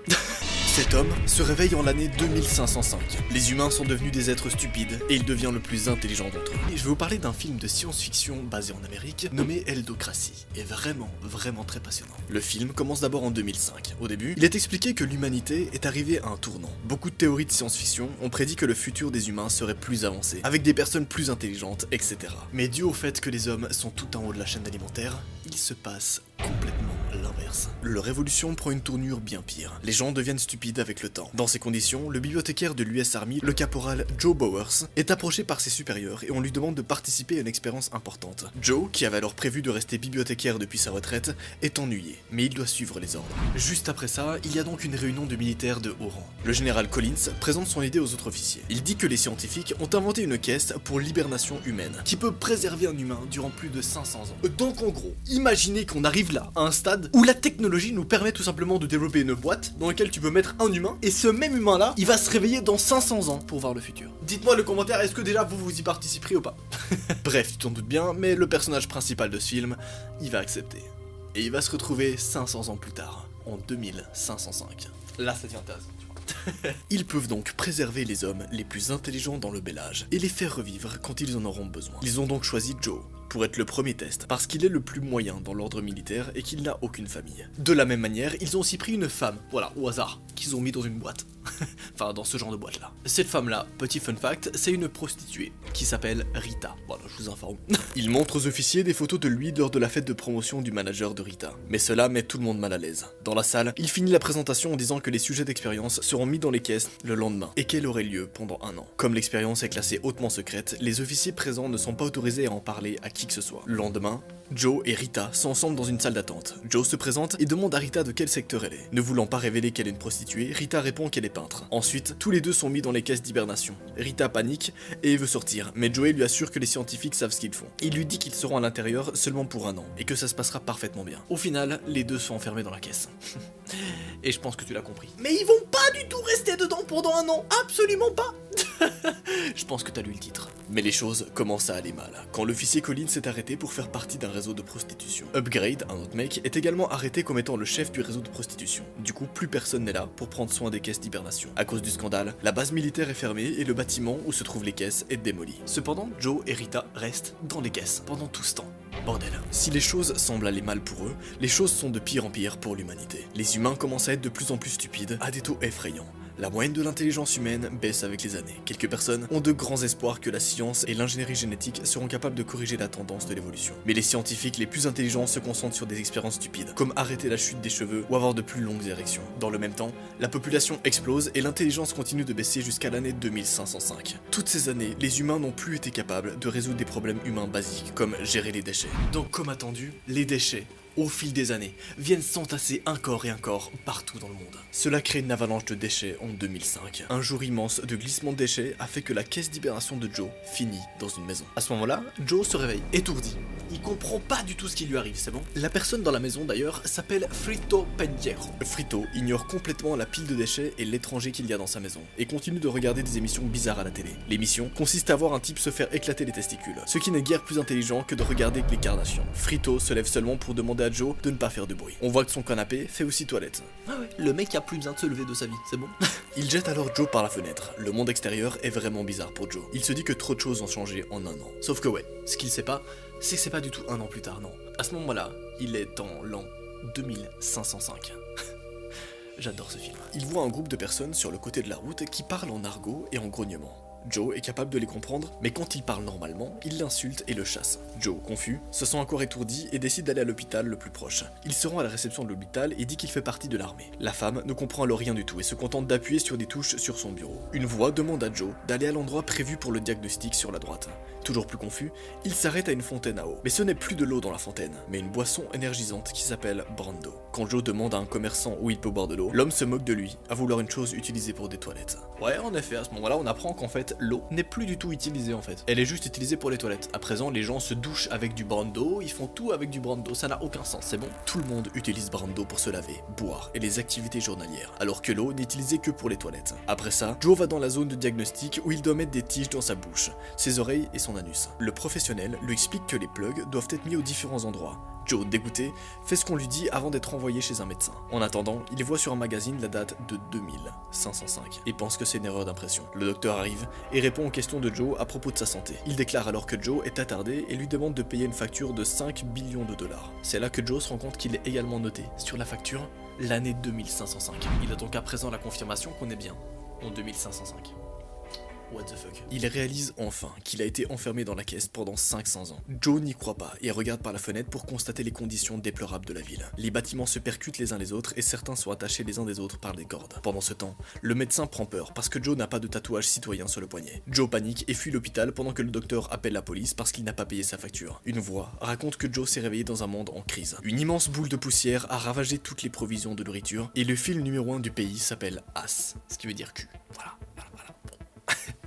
Cet homme se réveille en l'année 2505. Les humains sont devenus des êtres stupides et il devient le plus intelligent d'entre eux. Et je vais vous parler d'un film de science-fiction basé en Amérique nommé Eldocratie. Et vraiment très passionnant. Le film commence d'abord en 2005. Au début, il est expliqué que l'humanité est arrivée à un tournant. Beaucoup de théories de science-fiction ont prédit que le futur des humains serait plus avancé, avec des personnes plus intelligentes, etc. Mais dû au fait que les hommes sont tout en haut de la chaîne alimentaire, il se passe complètement l'inverse. Leur évolution prend une tournure bien pire. Les gens deviennent stupides avec le temps. Dans ces conditions, le bibliothécaire de l'US Army, le caporal Joe Bowers, est approché par ses supérieurs et on lui demande de participer à une expérience importante. Joe, qui avait alors prévu de rester bibliothécaire depuis sa retraite, est ennuyé, mais il doit suivre les ordres. Juste après ça, il y a donc une réunion de militaires de haut rang. Le général Collins présente son idée aux autres officiers. Il dit que les scientifiques ont inventé une caisse pour l'hibernation humaine, qui peut préserver un humain durant plus de 500 ans. Donc en gros, imaginez qu'on arrive là, à un stade où la technologie nous permet tout simplement de développer une boîte dans laquelle tu peux mettre un humain et ce même humain là, il va se réveiller dans 500 ans pour voir le futur. Dites-moi le commentaire, est-ce que déjà vous y participerez ou pas? Bref, tu t'en doutes bien, mais le personnage principal de ce film, il va accepter. Et il va se retrouver 500 ans plus tard, en 2505. Là ça devient intéressant. Ils peuvent donc préserver les hommes les plus intelligents dans le bel âge et les faire revivre quand ils en auront besoin. Ils ont donc choisi Joe pour être le premier test, parce qu'il est le plus moyen dans l'ordre militaire et qu'il n'a aucune famille. De la même manière, ils ont aussi pris une femme, voilà, au hasard, qu'ils ont mis dans une boîte. Enfin, dans ce genre de boîte là. Cette femme-là, petit fun fact, c'est une prostituée qui s'appelle Rita. Voilà, je vous informe. Il montre aux officiers des photos de lui lors de la fête de promotion du manager de Rita. Mais cela met tout le monde mal à l'aise. Dans la salle, il finit la présentation en disant que les sujets d'expérience seront mis dans les caisses le lendemain et qu'elle aurait lieu pendant 1 an. Comme l'expérience est classée hautement secrète, les officiers présents ne sont pas autorisés à en parler à qui que ce soit. Le lendemain, Joe et Rita sont ensemble dans une salle d'attente. Joe se présente et demande à Rita de quel secteur elle est. Ne voulant pas révéler qu'elle est une prostituée, Rita répond qu'elle est peintre. Ensuite, tous les deux sont mis dans les caisses d'hibernation. Rita panique et veut sortir, mais Joey lui assure que les scientifiques savent ce qu'ils font. Il lui dit qu'ils seront à l'intérieur seulement pour un an et que ça se passera parfaitement bien. Au final, les deux sont enfermés dans la caisse. Et je pense que tu l'as compris. Mais ils vont pas du tout rester dedans pendant un an, absolument pas. Je pense que t'as lu le titre. Mais les choses commencent à aller mal, quand l'officier Collins s'est arrêté pour faire partie d'un réseau de prostitution. Upgrade, un autre mec, est également arrêté comme étant le chef du réseau de prostitution. Du coup, plus personne n'est là pour prendre soin des caisses d'hibernation. À cause du scandale, la base militaire est fermée et le bâtiment où se trouvent les caisses est démoli. Cependant, Joe et Rita restent dans les caisses pendant tout ce temps. Bordel. Si les choses semblent aller mal pour eux, les choses sont de pire en pire pour l'humanité. Les humains commencent à être de plus en plus stupides, à des taux effrayants. La moyenne de l'intelligence humaine baisse avec les années. Quelques personnes ont de grands espoirs que la science et l'ingénierie génétique seront capables de corriger la tendance de l'évolution. Mais les scientifiques les plus intelligents se concentrent sur des expériences stupides, comme arrêter la chute des cheveux ou avoir de plus longues érections. Dans le même temps, la population explose et l'intelligence continue de baisser jusqu'à l'année 2505. Toutes ces années, les humains n'ont plus été capables de résoudre des problèmes humains basiques, comme gérer les déchets. Donc comme attendu, les déchets, au fil des années, viennent s'entasser un corps et un corps partout dans le monde. Cela crée une avalanche de déchets en 2005. Un jour immense de glissement de déchets a fait que la caisse d'hibernation de Joe finit dans une maison. À ce moment-là, Joe se réveille, étourdi. Il comprend pas du tout ce qui lui arrive, c'est bon? La personne dans la maison d'ailleurs s'appelle Frito Pendiero. Frito ignore complètement la pile de déchets et l'étranger qu'il y a dans sa maison, et continue de regarder des émissions bizarres à la télé. L'émission consiste à voir un type se faire éclater les testicules, ce qui n'est guère plus intelligent que de regarder les Kardashians. Frito se lève seulement pour demander à Joe de ne pas faire de bruit. On voit que son canapé fait aussi toilette. Ah ouais, le mec a plus besoin de se lever de sa vie, c'est bon. Il jette alors Joe par la fenêtre. Le monde extérieur est vraiment bizarre pour Joe. Il se dit que trop de choses ont changé en un an. Sauf que ouais, ce qu'il sait pas, c'est que c'est pas du tout un an plus tard, non. À ce moment-là, il est en l'an 2505. J'adore ce film. Il voit un groupe de personnes sur le côté de la route qui parlent en argot et en grognement. Joe est capable de les comprendre, mais quand il parle normalement, il l'insulte et le chasse. Joe, confus, se sent encore étourdi et décide d'aller à l'hôpital le plus proche. Il se rend à la réception de l'hôpital et dit qu'il fait partie de l'armée. La femme ne comprend alors rien du tout et se contente d'appuyer sur des touches sur son bureau. Une voix demande à Joe d'aller à l'endroit prévu pour le diagnostic sur la droite. Toujours plus confus, il s'arrête à une fontaine à eau. Mais ce n'est plus de l'eau dans la fontaine, mais une boisson énergisante qui s'appelle Brando. Quand Joe demande à un commerçant où il peut boire de l'eau, l'homme se moque de lui, à vouloir une chose utilisée pour des toilettes. Ouais, en effet, à ce moment-là, on apprend qu'en fait, l'eau n'est plus du tout utilisée en fait. Elle est juste utilisée pour les toilettes. À présent, les gens se douchent avec du Brando, ils font tout avec du Brando, ça n'a aucun sens, c'est bon. Tout le monde utilise Brando pour se laver, boire et les activités journalières, alors que l'eau n'est utilisée que pour les toilettes. Après ça, Joe va dans la zone de diagnostic où il doit mettre des tiges dans sa bouche, ses oreilles et son anus. Le professionnel lui explique que les plugs doivent être mis aux différents endroits. Joe, dégoûté, fait ce qu'on lui dit avant d'être envoyé chez un médecin. En attendant, il voit sur un magazine la date de 2505 et pense que c'est une erreur d'impression. Le docteur arrive et répond aux questions de Joe à propos de sa santé. Il déclare alors que Joe est attardé et lui demande de payer une facture de 5 billions de dollars. C'est là que Joe se rend compte qu'il est également noté sur la facture l'année 2505. Il a donc à présent la confirmation qu'on est bien en 2505. What the fuck. Il réalise enfin qu'il a été enfermé dans la caisse pendant 500 ans. Joe n'y croit pas et regarde par la fenêtre pour constater les conditions déplorables de la ville. Les bâtiments se percutent les uns les autres et certains sont attachés les uns des autres par des cordes. Pendant ce temps, le médecin prend peur parce que Joe n'a pas de tatouage citoyen sur le poignet. Joe panique et fuit l'hôpital pendant que le docteur appelle la police parce qu'il n'a pas payé sa facture. Une voix raconte que Joe s'est réveillé dans un monde en crise. Une immense boule de poussière a ravagé toutes les provisions de nourriture et le film numéro 1 du pays s'appelle As, ce qui veut dire cul. Voilà.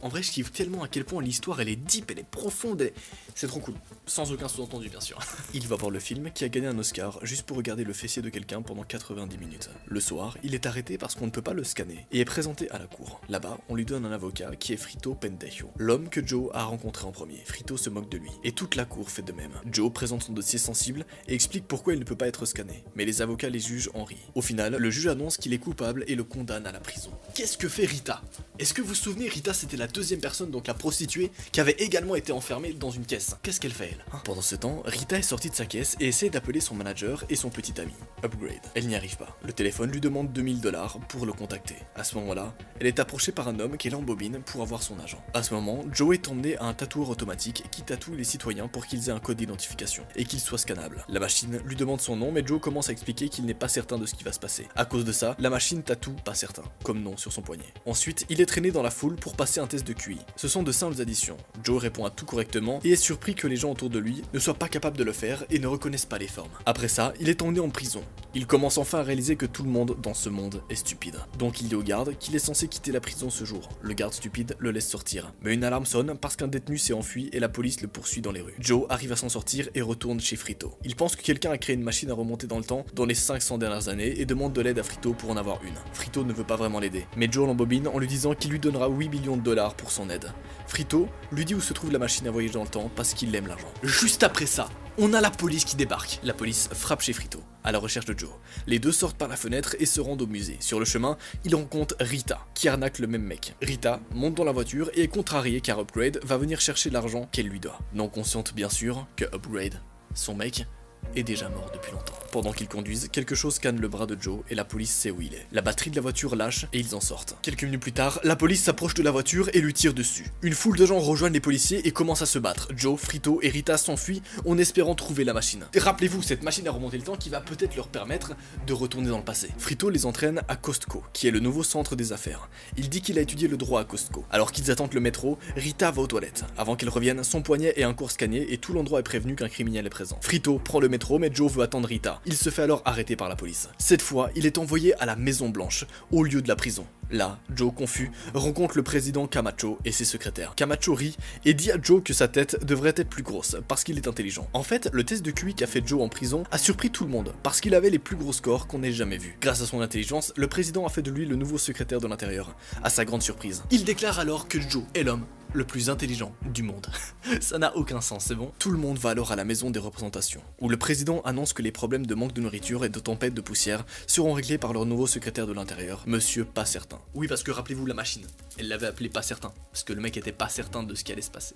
En vrai, je kiffe tellement à quel point l'histoire elle est deep, elle est profonde, c'est trop cool. Sans aucun sous-entendu, bien sûr. Il va voir le film qui a gagné un Oscar juste pour regarder le fessier de quelqu'un pendant 90 minutes. Le soir, il est arrêté parce qu'on ne peut pas le scanner et est présenté à la cour. Là-bas, on lui donne un avocat qui est Frito Pendejo, l'homme que Joe a rencontré en premier. Frito se moque de lui et toute la cour fait de même. Joe présente son dossier sensible et explique pourquoi il ne peut pas être scanné. Mais les avocats les jugent en rient. Au final, le juge annonce qu'il est coupable et le condamne à la prison. Qu'est-ce que fait Rita? Est-ce que vous vous souvenez, Rita c'était la deuxième personne, donc la prostituée, qui avait également été enfermée dans une caisse. Qu'est-ce qu'elle fait elle? Pendant ce temps, Rita est sortie de sa caisse et essaie d'appeler son manager et son petit ami, Upgrade. Elle n'y arrive pas. Le téléphone lui demande 2000 $ pour le contacter. À ce moment-là, elle est approchée par un homme qui l'embobine pour avoir son agent. À ce moment, Joe est emmené à un tatoueur automatique qui tatoue les citoyens pour qu'ils aient un code d'identification et qu'ils soient scannables. La machine lui demande son nom, mais Joe commence à expliquer qu'il n'est pas certain de ce qui va se passer. À cause de ça, la machine tatoue pas certain, comme nom sur son poignet. Ensuite, il est traîné dans la foule pour passer un test test de QI. Ce sont de simples additions. Joe répond à tout correctement et est surpris que les gens autour de lui ne soient pas capables de le faire et ne reconnaissent pas les formes. Après ça, il est emmené en prison. Il commence enfin à réaliser que tout le monde dans ce monde est stupide. Donc il dit au garde qu'il est censé quitter la prison ce jour. Le garde stupide le laisse sortir. Mais une alarme sonne parce qu'un détenu s'est enfui et la police le poursuit dans les rues. Joe arrive à s'en sortir et retourne chez Frito. Il pense que quelqu'un a créé une machine à remonter dans le temps dans les 500 dernières années et demande de l'aide à Frito pour en avoir une. Frito ne veut pas vraiment l'aider, mais Joe l'embobine en lui disant qu'il lui donnera 8 millions de dollars pour son aide. Frito lui dit où se trouve la machine à voyager dans le temps parce qu'il aime l'argent. Juste après ça, on a la police qui débarque. La police frappe chez Frito, à la recherche de Joe. Les deux sortent par la fenêtre et se rendent au musée. Sur le chemin, ils rencontrent Rita, qui arnaque le même mec. Rita monte dans la voiture et est contrariée car Upgrade va venir chercher l'argent qu'elle lui doit. Non consciente bien sûr que Upgrade, son mec, est déjà mort depuis longtemps. Pendant qu'ils conduisent, quelque chose scanne le bras de Joe et la police sait où il est. La batterie de la voiture lâche et ils en sortent. Quelques minutes plus tard, la police s'approche de la voiture et lui tire dessus. Une foule de gens rejoignent les policiers et commence à se battre. Joe, Frito et Rita s'enfuient en espérant trouver la machine. Rappelez-vous, cette machine à remonter le temps qui va peut-être leur permettre de retourner dans le passé. Frito les entraîne à Costco, qui est le nouveau centre des affaires. Il dit qu'il a étudié le droit à Costco. Alors qu'ils attendent le métro, Rita va aux toilettes. Avant qu'elle revienne, son poignet est encore scanné et tout l'endroit est prévenu qu'un criminel est présent. Frito prend le métro mais Joe veut attendre Rita. Il se fait alors arrêter par la police. Cette fois, il est envoyé à la Maison Blanche, au lieu de la prison. Là, Joe, confus, rencontre le président Camacho et ses secrétaires. Camacho rit et dit à Joe que sa tête devrait être plus grosse, parce qu'il est intelligent. En fait, le test de QI qu'a fait Joe en prison a surpris tout le monde, parce qu'il avait les plus gros scores qu'on ait jamais vus. Grâce à son intelligence, le président a fait de lui le nouveau secrétaire de l'intérieur, à sa grande surprise. Il déclare alors que Joe est l'homme le plus intelligent du monde. Ça n'a aucun sens, c'est bon? Tout le monde va alors à la maison des représentations, où le président annonce que les problèmes de manque de nourriture et de tempête de poussière seront réglés par leur nouveau secrétaire de l'intérieur, Monsieur Pas Certain. Oui, parce que rappelez-vous la machine, elle l'avait appelé Pas Certain, parce que le mec était pas certain de ce qui allait se passer.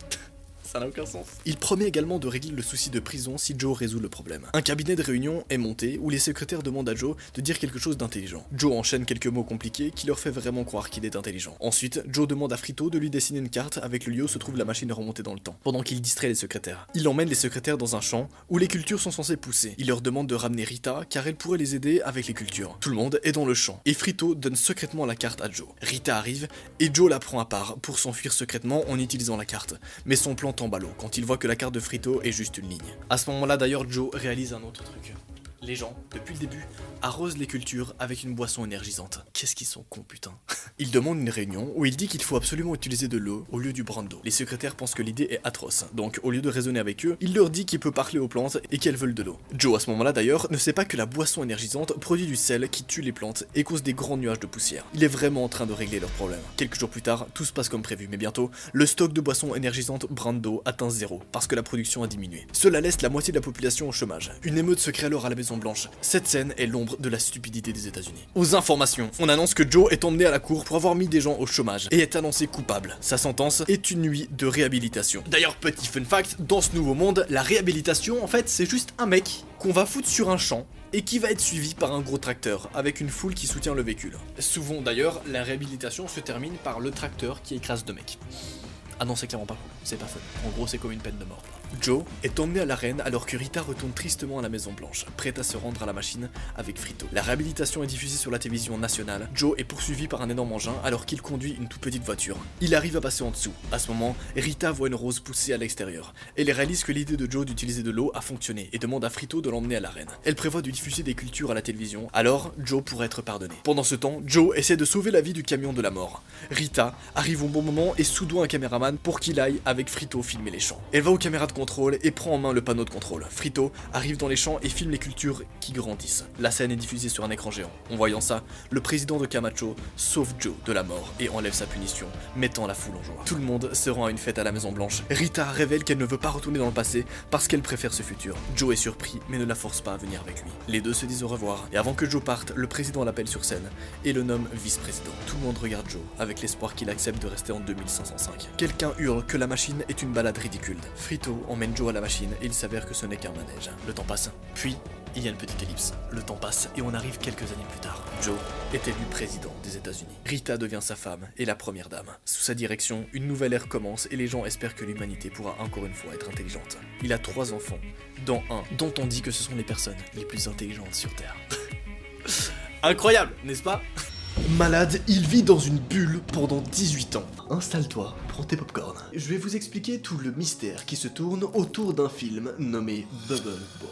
Ça n'a aucun sens. Il promet également de régler le souci de prison si Joe résout le problème. Un cabinet de réunion est monté où les secrétaires demandent à Joe de dire quelque chose d'intelligent. Joe enchaîne quelques mots compliqués qui leur fait vraiment croire qu'il est intelligent. Ensuite, Joe demande à Frito de lui dessiner une carte avec le lieu où se trouve la machine à remonter dans le temps, pendant qu'il distrait les secrétaires. Il emmène les secrétaires dans un champ où les cultures sont censées pousser. Il leur demande de ramener Rita car elle pourrait les aider avec les cultures. Tout le monde est dans le champ et Frito donne secrètement la carte à Joe. Rita arrive et Joe la prend à part pour s'enfuir secrètement en utilisant la carte. Mais son plan tombe à l'eau quand il voit que la carte de Frito est juste une ligne. À ce moment-là d'ailleurs, Joe réalise un autre truc. Les gens, depuis le début, arrosent les cultures avec une boisson énergisante. Qu'est-ce qu'ils sont cons, putain. Il demande une réunion où il dit qu'il faut absolument utiliser de l'eau au lieu du brando. Les secrétaires pensent que l'idée est atroce, donc au lieu de raisonner avec eux, il leur dit qu'il peut parler aux plantes et qu'elles veulent de l'eau. Joe, à ce moment-là d'ailleurs, ne sait pas que la boisson énergisante produit du sel qui tue les plantes et cause des grands nuages de poussière. Il est vraiment en train de régler leurs problèmes. Quelques jours plus tard, tout se passe comme prévu, mais bientôt, le stock de boissons énergisantes brando atteint zéro, parce que la production a diminué. Cela laisse la moitié de la population au chômage. Une émeute se crée alors à la Maison Blanche. Cette scène est l'ombre de la stupidité des États-Unis. Aux informations, on annonce que Joe est emmené à la cour pour avoir mis des gens au chômage et est annoncé coupable. Sa sentence est une nuit de réhabilitation. D'ailleurs, petit fun fact, dans ce nouveau monde, la réhabilitation, en fait, c'est juste un mec qu'on va foutre sur un champ et qui va être suivi par un gros tracteur, avec une foule qui soutient le véhicule. Souvent d'ailleurs, la réhabilitation se termine par le tracteur qui écrase deux mecs. Ah non, c'est clairement pas cool, c'est pas fun. En gros, c'est comme une peine de mort. Joe est emmené à l'arène alors que Rita retourne tristement à la Maison Blanche, prête à se rendre à la machine avec Frito. La réhabilitation est diffusée sur la télévision nationale. Joe est poursuivi par un énorme engin alors qu'il conduit une toute petite voiture. Il arrive à passer en dessous. À ce moment, Rita voit une rose pousser à l'extérieur. Elle réalise que l'idée de Joe d'utiliser de l'eau a fonctionné et demande à Frito de l'emmener à l'arène. Elle prévoit de diffuser des cultures à la télévision, alors Joe pourrait être pardonné. Pendant ce temps, Joe essaie de sauver la vie du camion de la mort. Rita arrive au bon moment et soudoie un caméraman pour qu'il aille avec Frito filmer les champs. Elle va aux caméras de contrôle et prend en main le panneau de contrôle. Frito arrive dans les champs et filme les cultures qui grandissent. La scène est diffusée sur un écran géant. En voyant ça, le président de Camacho sauve Joe de la mort et enlève sa punition, mettant la foule en joie. Tout le monde se rend à une fête à la Maison Blanche. Rita révèle qu'elle ne veut pas retourner dans le passé parce qu'elle préfère ce futur. Joe est surpris mais ne la force pas à venir avec lui. Les deux se disent au revoir et avant que Joe parte, le président l'appelle sur scène et le nomme vice-président. Tout le monde regarde Joe avec l'espoir qu'il accepte de rester en 2505. Quelqu'un hurle que la machine est une balade ridicule. Frito emmène Joe à la machine et il s'avère que ce n'est qu'un manège. Le temps passe, puis il y a une petite ellipse. Le temps passe et on arrive quelques années plus tard. Joe est élu président des États-Unis. Rita devient sa femme et la première dame. Sous sa direction, une nouvelle ère commence et les gens espèrent que l'humanité pourra encore une fois être intelligente. Il a 3 enfants, dont un dont on dit que ce sont les personnes les plus intelligentes sur Terre. Incroyable, n'est-ce pas ? Malade, il vit dans une bulle pendant 18 ans. Installe-toi, prends tes popcorn. Je vais vous expliquer tout le mystère qui se tourne autour d'un film nommé Bubble Boy.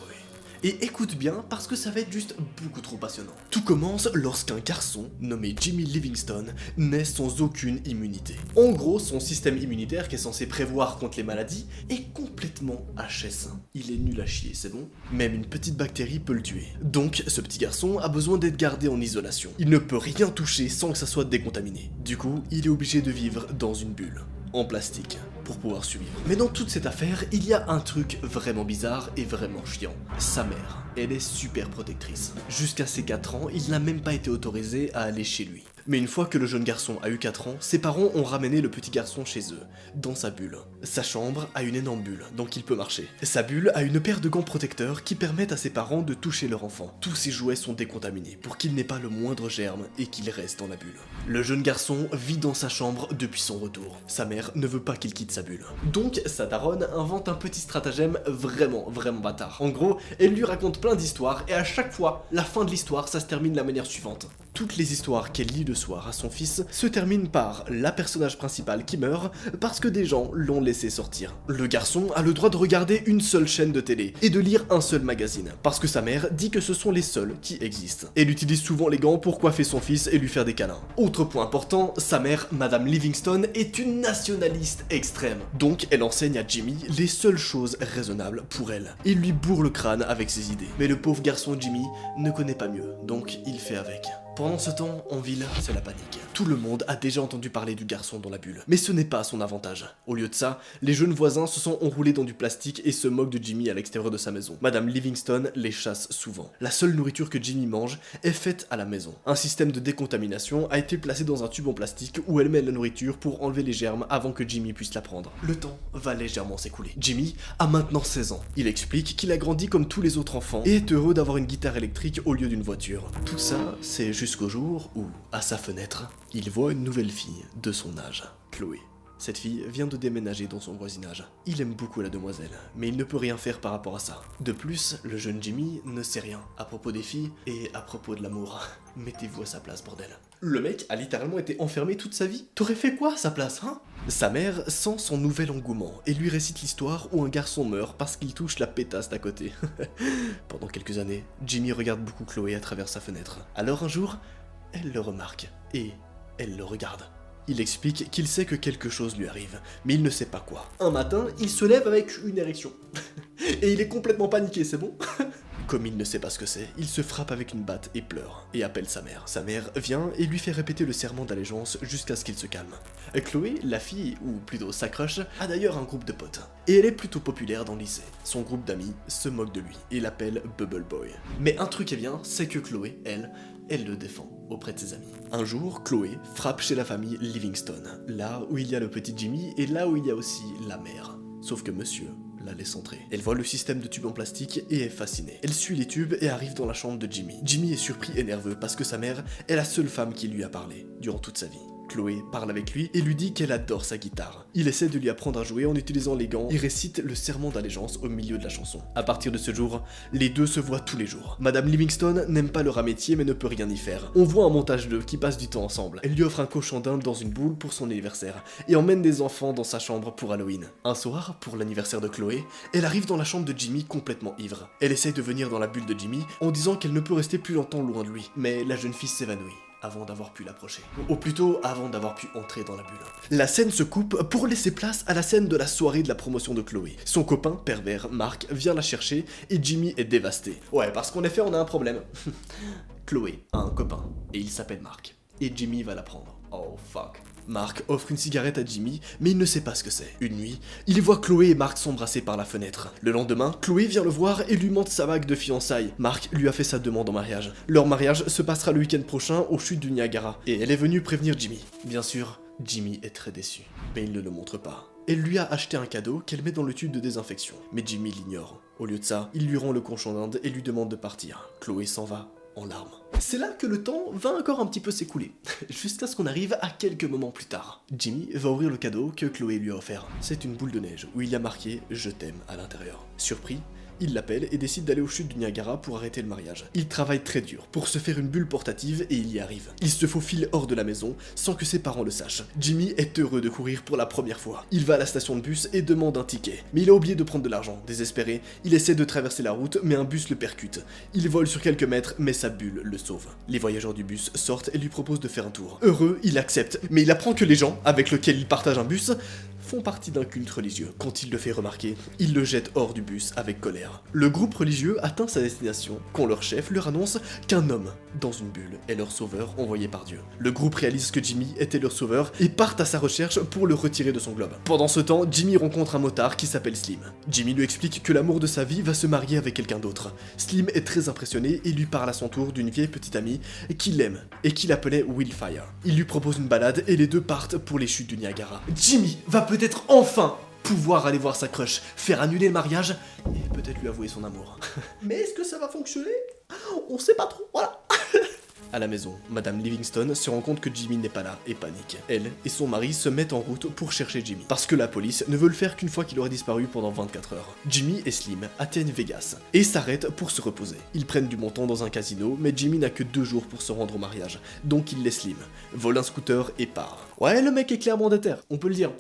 Et écoute bien parce que ça va être juste beaucoup trop passionnant. Tout commence lorsqu'un garçon nommé Jimmy Livingstone naît sans aucune immunité. En gros, son système immunitaire qui est censé prévoir contre les maladies est complètement HS. Il est nul à chier, c'est bon? Même une petite bactérie peut le tuer. Donc, ce petit garçon a besoin d'être gardé en isolation. Il ne peut rien toucher sans que ça soit décontaminé. Du coup, il est obligé de vivre dans une bulle en plastique pour pouvoir survivre. Mais dans toute cette affaire, il y a un truc vraiment bizarre et vraiment chiant. Sa mère, elle est super protectrice. Jusqu'à ses 4 ans, il n'a même pas été autorisé à aller chez lui. Mais une fois que le jeune garçon a eu 4 ans, ses parents ont ramené le petit garçon chez eux, dans sa bulle. Sa chambre a une énorme bulle, donc il peut marcher. Sa bulle a une paire de gants protecteurs qui permettent à ses parents de toucher leur enfant. Tous ses jouets sont décontaminés pour qu'il n'ait pas le moindre germe et qu'il reste dans la bulle. Le jeune garçon vit dans sa chambre depuis son retour. Sa mère ne veut pas qu'il quitte sa bulle. Donc sa daronne invente un petit stratagème vraiment bâtard. En gros, elle lui raconte plein d'histoires et à chaque fois, la fin de l'histoire, ça se termine de la manière suivante. Toutes les histoires qu'elle lit le soir à son fils se terminent par la personnage principale qui meurt parce que des gens l'ont laissé sortir. Le garçon a le droit de regarder une seule chaîne de télé et de lire un seul magazine parce que sa mère dit que ce sont les seuls qui existent. Elle utilise souvent les gants pour coiffer son fils et lui faire des câlins. Autre point important, sa mère, Madame Livingstone, est une nationaliste extrême. Donc elle enseigne à Jimmy les seules choses raisonnables pour elle et lui bourre le crâne avec ses idées. Mais le pauvre garçon Jimmy ne connaît pas mieux, donc il fait avec. Pendant ce temps, en ville, c'est la panique. Tout le monde a déjà entendu parler du garçon dans la bulle. Mais ce n'est pas à son avantage. Au lieu de ça, les jeunes voisins se sont enroulés dans du plastique et se moquent de Jimmy à l'extérieur de sa maison. Madame Livingstone les chasse souvent. La seule nourriture que Jimmy mange est faite à la maison. Un système de décontamination a été placé dans un tube en plastique où elle met la nourriture pour enlever les germes avant que Jimmy puisse la prendre. Le temps va légèrement s'écouler. Jimmy a maintenant 16 ans. Il explique qu'il a grandi comme tous les autres enfants et est heureux d'avoir une guitare électrique au lieu d'une voiture. Tout ça, c'est jusqu'au jour où, à sa fenêtre, il voit une nouvelle fille de son âge, Chloé. Cette fille vient de déménager dans son voisinage. Il aime beaucoup la demoiselle, mais il ne peut rien faire par rapport à ça. De plus, le jeune Jimmy ne sait rien à propos des filles et à propos de l'amour. Mettez-vous à sa place, bordel. Le mec a littéralement été enfermé toute sa vie. T'aurais fait quoi à sa place, hein? Sa mère sent son nouvel engouement et lui récite l'histoire où un garçon meurt parce qu'il touche la pétasse d'à côté. Pendant quelques années, Jimmy regarde beaucoup Chloé à travers sa fenêtre. Alors un jour, elle le remarque et elle le regarde. Il explique qu'il sait que quelque chose lui arrive, mais il ne sait pas quoi. Un matin, il se lève avec une érection. Et il est complètement paniqué, c'est bon? Comme il ne sait pas ce que c'est, il se frappe avec une batte et pleure, et appelle sa mère. Sa mère vient et lui fait répéter le serment d'allégeance jusqu'à ce qu'il se calme. Chloé, la fille, ou plutôt sa crush, a d'ailleurs un groupe de potes. Et elle est plutôt populaire dans le lycée. Son groupe d'amis se moque de lui et l'appelle Bubble Boy. Mais un truc est bien, c'est que Chloé, elle le défend auprès de ses amis. Un jour, Chloé frappe chez la famille Livingstone, là où il y a le petit Jimmy et là où il y a aussi la mère. Sauf que monsieur la laisse entrer. Elle voit le système de tubes en plastique et est fascinée. Elle suit les tubes et arrive dans la chambre de Jimmy. Jimmy est surpris et nerveux parce que sa mère est la seule femme qui lui a parlé durant toute sa vie. Chloé parle avec lui et lui dit qu'elle adore sa guitare. Il essaie de lui apprendre à jouer en utilisant les gants et récite le serment d'allégeance au milieu de la chanson. À partir de ce jour, les deux se voient tous les jours. Madame Livingstone n'aime pas leur amitié mais ne peut rien y faire. On voit un montage d'eux qui passent du temps ensemble. Elle lui offre un cochon d'Inde dans une boule pour son anniversaire et emmène des enfants dans sa chambre pour Halloween. Un soir, pour l'anniversaire de Chloé, elle arrive dans la chambre de Jimmy complètement ivre. Elle essaye de venir dans la bulle de Jimmy en disant qu'elle ne peut rester plus longtemps loin de lui, mais la jeune fille s'évanouit avant d'avoir pu l'approcher. Ou plutôt, avant d'avoir pu entrer dans la bulle. La scène se coupe pour laisser place à la scène de la soirée de la promotion de Chloé. Son copain, pervers, Mark, vient la chercher et Jimmy est dévasté. Ouais, parce qu'en effet, on a un problème. Chloé a un copain et il s'appelle Mark. Et Jimmy va la prendre. Oh fuck. Mark offre une cigarette à Jimmy, mais il ne sait pas ce que c'est. Une nuit, il voit Chloé et Mark s'embrasser par la fenêtre. Le lendemain, Chloé vient le voir et lui montre sa bague de fiançailles. Mark lui a fait sa demande en mariage. Leur mariage se passera le week-end prochain aux chutes du Niagara, et elle est venue prévenir Jimmy. Bien sûr, Jimmy est très déçu, mais il ne le montre pas. Elle lui a acheté un cadeau qu'elle met dans le tube de désinfection, mais Jimmy l'ignore. Au lieu de ça, il lui rend le cochon d'Inde et lui demande de partir. Chloé s'en va en larmes. C'est là que le temps va encore un petit peu s'écouler, jusqu'à ce qu'on arrive à quelques moments plus tard. Jimmy va ouvrir le cadeau que Chloé lui a offert. C'est une boule de neige où il y a marqué « Je t'aime » à l'intérieur. Surpris, il l'appelle et décide d'aller aux chutes du Niagara pour arrêter le mariage. Il travaille très dur pour se faire une bulle portative et il y arrive. Il se faufile hors de la maison sans que ses parents le sachent. Jimmy est heureux de courir pour la première fois. Il va à la station de bus et demande un ticket. Mais il a oublié de prendre de l'argent. Désespéré, il essaie de traverser la route mais un bus le percute. Il vole sur quelques mètres mais sa bulle le sauve. Les voyageurs du bus sortent et lui proposent de faire un tour. Heureux, il accepte, mais il apprend que les gens avec lesquels il partage un bus font partie d'un culte religieux. Quand il le fait remarquer, il le jette hors du bus avec colère. Le groupe religieux atteint sa destination quand leur chef leur annonce qu'un homme dans une bulle est leur sauveur envoyé par Dieu. Le groupe réalise que Jimmy était leur sauveur et part à sa recherche pour le retirer de son globe. Pendant ce temps, Jimmy rencontre un motard qui s'appelle Slim. Jimmy lui explique que l'amour de sa vie va se marier avec quelqu'un d'autre. Slim est très impressionné et lui parle à son tour d'une vieille petite amie qui l'aime et qui l'appelait Willfire. Il lui propose une balade et les deux partent pour les chutes du Niagara. Jimmy va peut-être enfin pouvoir aller voir sa crush, faire annuler le mariage et peut-être lui avouer son amour. Mais est-ce que ça va fonctionner? On sait pas trop, voilà. À la maison, Madame Livingstone se rend compte que Jimmy n'est pas là et panique. Elle et son mari se mettent en route pour chercher Jimmy, parce que la police ne veut le faire qu'une fois qu'il aurait disparu pendant 24 heures. Jimmy et Slim atteignent Vegas et s'arrêtent pour se reposer. Ils prennent du montant dans un casino, mais Jimmy n'a que 2 jours pour se rendre au mariage, donc il laisse Slim, vole un scooter et part. Ouais, le mec est clairement déter, on peut le dire.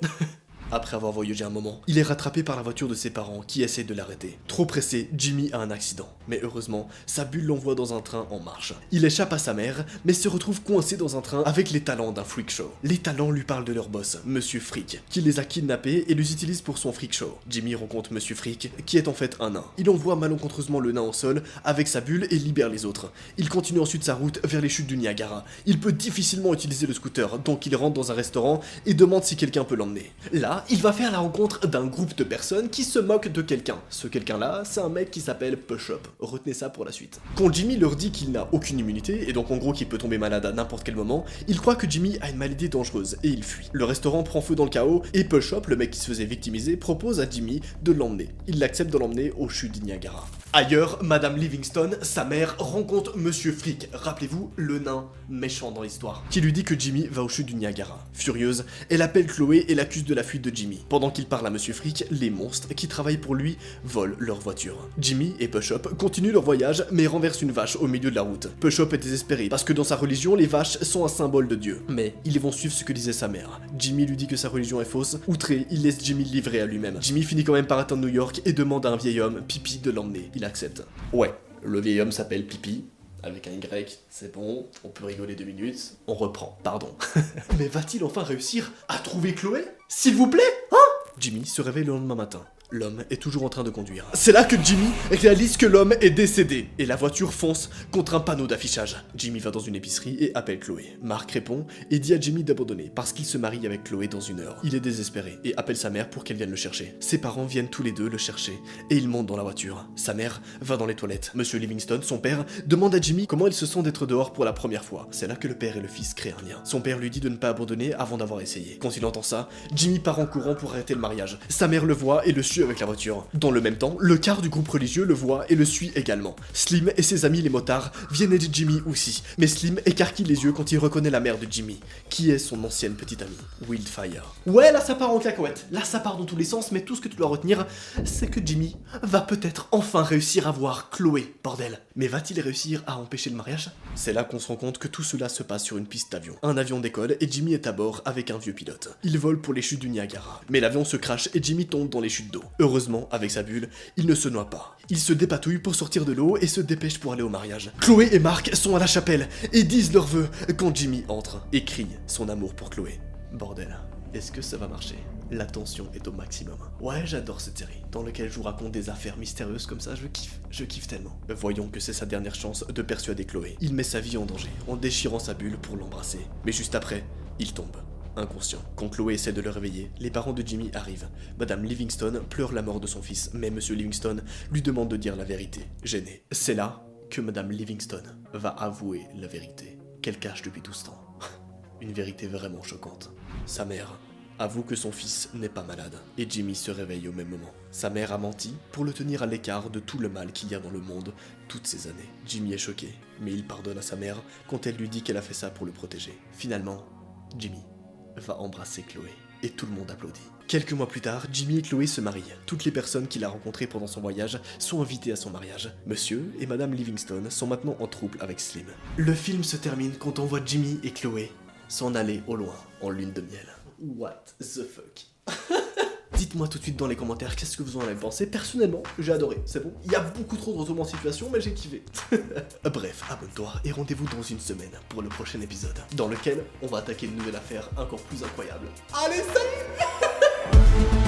Après avoir voyagé un moment, il est rattrapé par la voiture de ses parents qui essaient de l'arrêter. Trop pressé, Jimmy a un accident. Mais heureusement, sa bulle l'envoie dans un train en marche. Il échappe à sa mère, mais se retrouve coincé dans un train avec les talents d'un freak show. Les talents lui parlent de leur boss, Monsieur Freak, qui les a kidnappés et les utilise pour son freak show. Jimmy rencontre Monsieur Freak, qui est en fait un nain. Il envoie malencontreusement le nain au sol avec sa bulle et libère les autres. Il continue ensuite sa route vers les chutes du Niagara. Il peut difficilement utiliser le scooter, donc il rentre dans un restaurant et demande si quelqu'un peut l'emmener. Là, il va faire la rencontre d'un groupe de personnes qui se moquent de quelqu'un. Ce quelqu'un-là, c'est un mec qui s'appelle Push-Up. Retenez ça pour la suite. Quand Jimmy leur dit qu'il n'a aucune immunité, et donc en gros qu'il peut tomber malade à n'importe quel moment, il croit que Jimmy a une maladie dangereuse, et il fuit. Le restaurant prend feu dans le chaos, et Push-Up, le mec qui se faisait victimiser, propose à Jimmy de l'emmener. Il l'accepte de l'emmener aux chutes du Niagara. Ailleurs, Madame Livingstone, sa mère, rencontre Monsieur Freak, rappelez-vous, le nain méchant dans l'histoire, qui lui dit que Jimmy va aux chutes du Niagara. Furieuse, elle appelle Chloé et l'accuse de la fuite de Jimmy. Pendant qu'il parle à Monsieur Freak, les monstres qui travaillent pour lui volent leur voiture. Jimmy et Push-Up continuent leur voyage, mais renversent une vache au milieu de la route. Push-Up est désespéré, parce que dans sa religion, les vaches sont un symbole de Dieu. Mais ils vont suivre ce que disait sa mère. Jimmy lui dit que sa religion est fausse. Outré, il laisse Jimmy livrer à lui-même. Jimmy finit quand même par atteindre New York et demande à un vieil homme, Pipi, de l'emmener. Il accepte. Ouais, le vieil homme s'appelle Pipi, avec un Y, c'est bon, on peut rigoler 2 minutes, on reprend, pardon. Mais va-t-il enfin réussir à trouver Chloé? S'il vous plaît, hein? Jimmy se réveille le lendemain matin. L'homme est toujours en train de conduire. C'est là que Jimmy réalise que l'homme est décédé et la voiture fonce contre un panneau d'affichage. Jimmy va dans une épicerie et appelle Chloé. Marc répond et dit à Jimmy d'abandonner parce qu'il se marie avec Chloé dans 1 heure. Il est désespéré et appelle sa mère pour qu'elle vienne le chercher. Ses parents viennent tous les deux le chercher et ils montent dans la voiture. Sa mère va dans les toilettes. Monsieur Livingstone, son père, demande à Jimmy comment il se sent d'être dehors pour la première fois. C'est là que le père et le fils créent un lien. Son père lui dit de ne pas abandonner avant d'avoir essayé. Quand il entend ça, Jimmy part en courant pour arrêter le mariage. Sa mère le voit et le suit avec la voiture. Dans le même temps, le quart du groupe religieux le voit et le suit également. Slim et ses amis les motards viennent aider Jimmy aussi, mais Slim écarquille les yeux quand il reconnaît la mère de Jimmy, qui est son ancienne petite amie, Wildfire. Ouais, là ça part en cacahuète, là ça part dans tous les sens, mais tout ce que tu dois retenir, c'est que Jimmy va peut-être enfin réussir à voir Chloé, bordel. Mais va-t-il réussir à empêcher le mariage? C'est là qu'on se rend compte que tout cela se passe sur une piste d'avion. Un avion décolle et Jimmy est à bord avec un vieux pilote. Il vole pour les chutes du Niagara, mais l'avion se crache et Jimmy tombe dans les chutes d'eau. Heureusement, avec sa bulle, il ne se noie pas. Il se dépatouille pour sortir de l'eau et se dépêche pour aller au mariage. Chloé et Marc sont à la chapelle et disent leurs vœux quand Jimmy entre et crie son amour pour Chloé. Bordel, est-ce que ça va marcher? La tension est au maximum. Ouais, j'adore cette série, dans laquelle je vous raconte des affaires mystérieuses comme ça, je kiffe tellement. Voyons que c'est sa dernière chance de persuader Chloé. Il met sa vie en danger, en déchirant sa bulle pour l'embrasser. Mais juste après, il tombe. Inconscient. Quand Chloé essaie de le réveiller, les parents de Jimmy arrivent. Madame Livingstone pleure la mort de son fils, mais Monsieur Livingstone lui demande de dire la vérité, gêné. C'est là que Madame Livingstone va avouer la vérité, qu'elle cache depuis tout ce temps. Une vérité vraiment choquante. Sa mère avoue que son fils n'est pas malade, et Jimmy se réveille au même moment. Sa mère a menti pour le tenir à l'écart de tout le mal qu'il y a dans le monde toutes ces années. Jimmy est choqué, mais il pardonne à sa mère quand elle lui dit qu'elle a fait ça pour le protéger. Finalement, Jimmy va embrasser Chloé, et tout le monde applaudit. Quelques mois plus tard, Jimmy et Chloé se marient. Toutes les personnes qu'il a rencontrées pendant son voyage sont invitées à son mariage. Monsieur et Madame Livingstone sont maintenant en trouble avec Slim. Le film se termine quand on voit Jimmy et Chloé s'en aller au loin en lune de miel. What the fuck? Dites-moi tout de suite dans les commentaires qu'est-ce que vous en avez pensé. Personnellement, j'ai adoré, c'est bon. Il y a beaucoup trop de retournements de situation, mais j'ai kiffé. Bref, abonne-toi et rendez-vous dans une semaine pour le prochain épisode, dans lequel on va attaquer une nouvelle affaire encore plus incroyable. Allez, salut!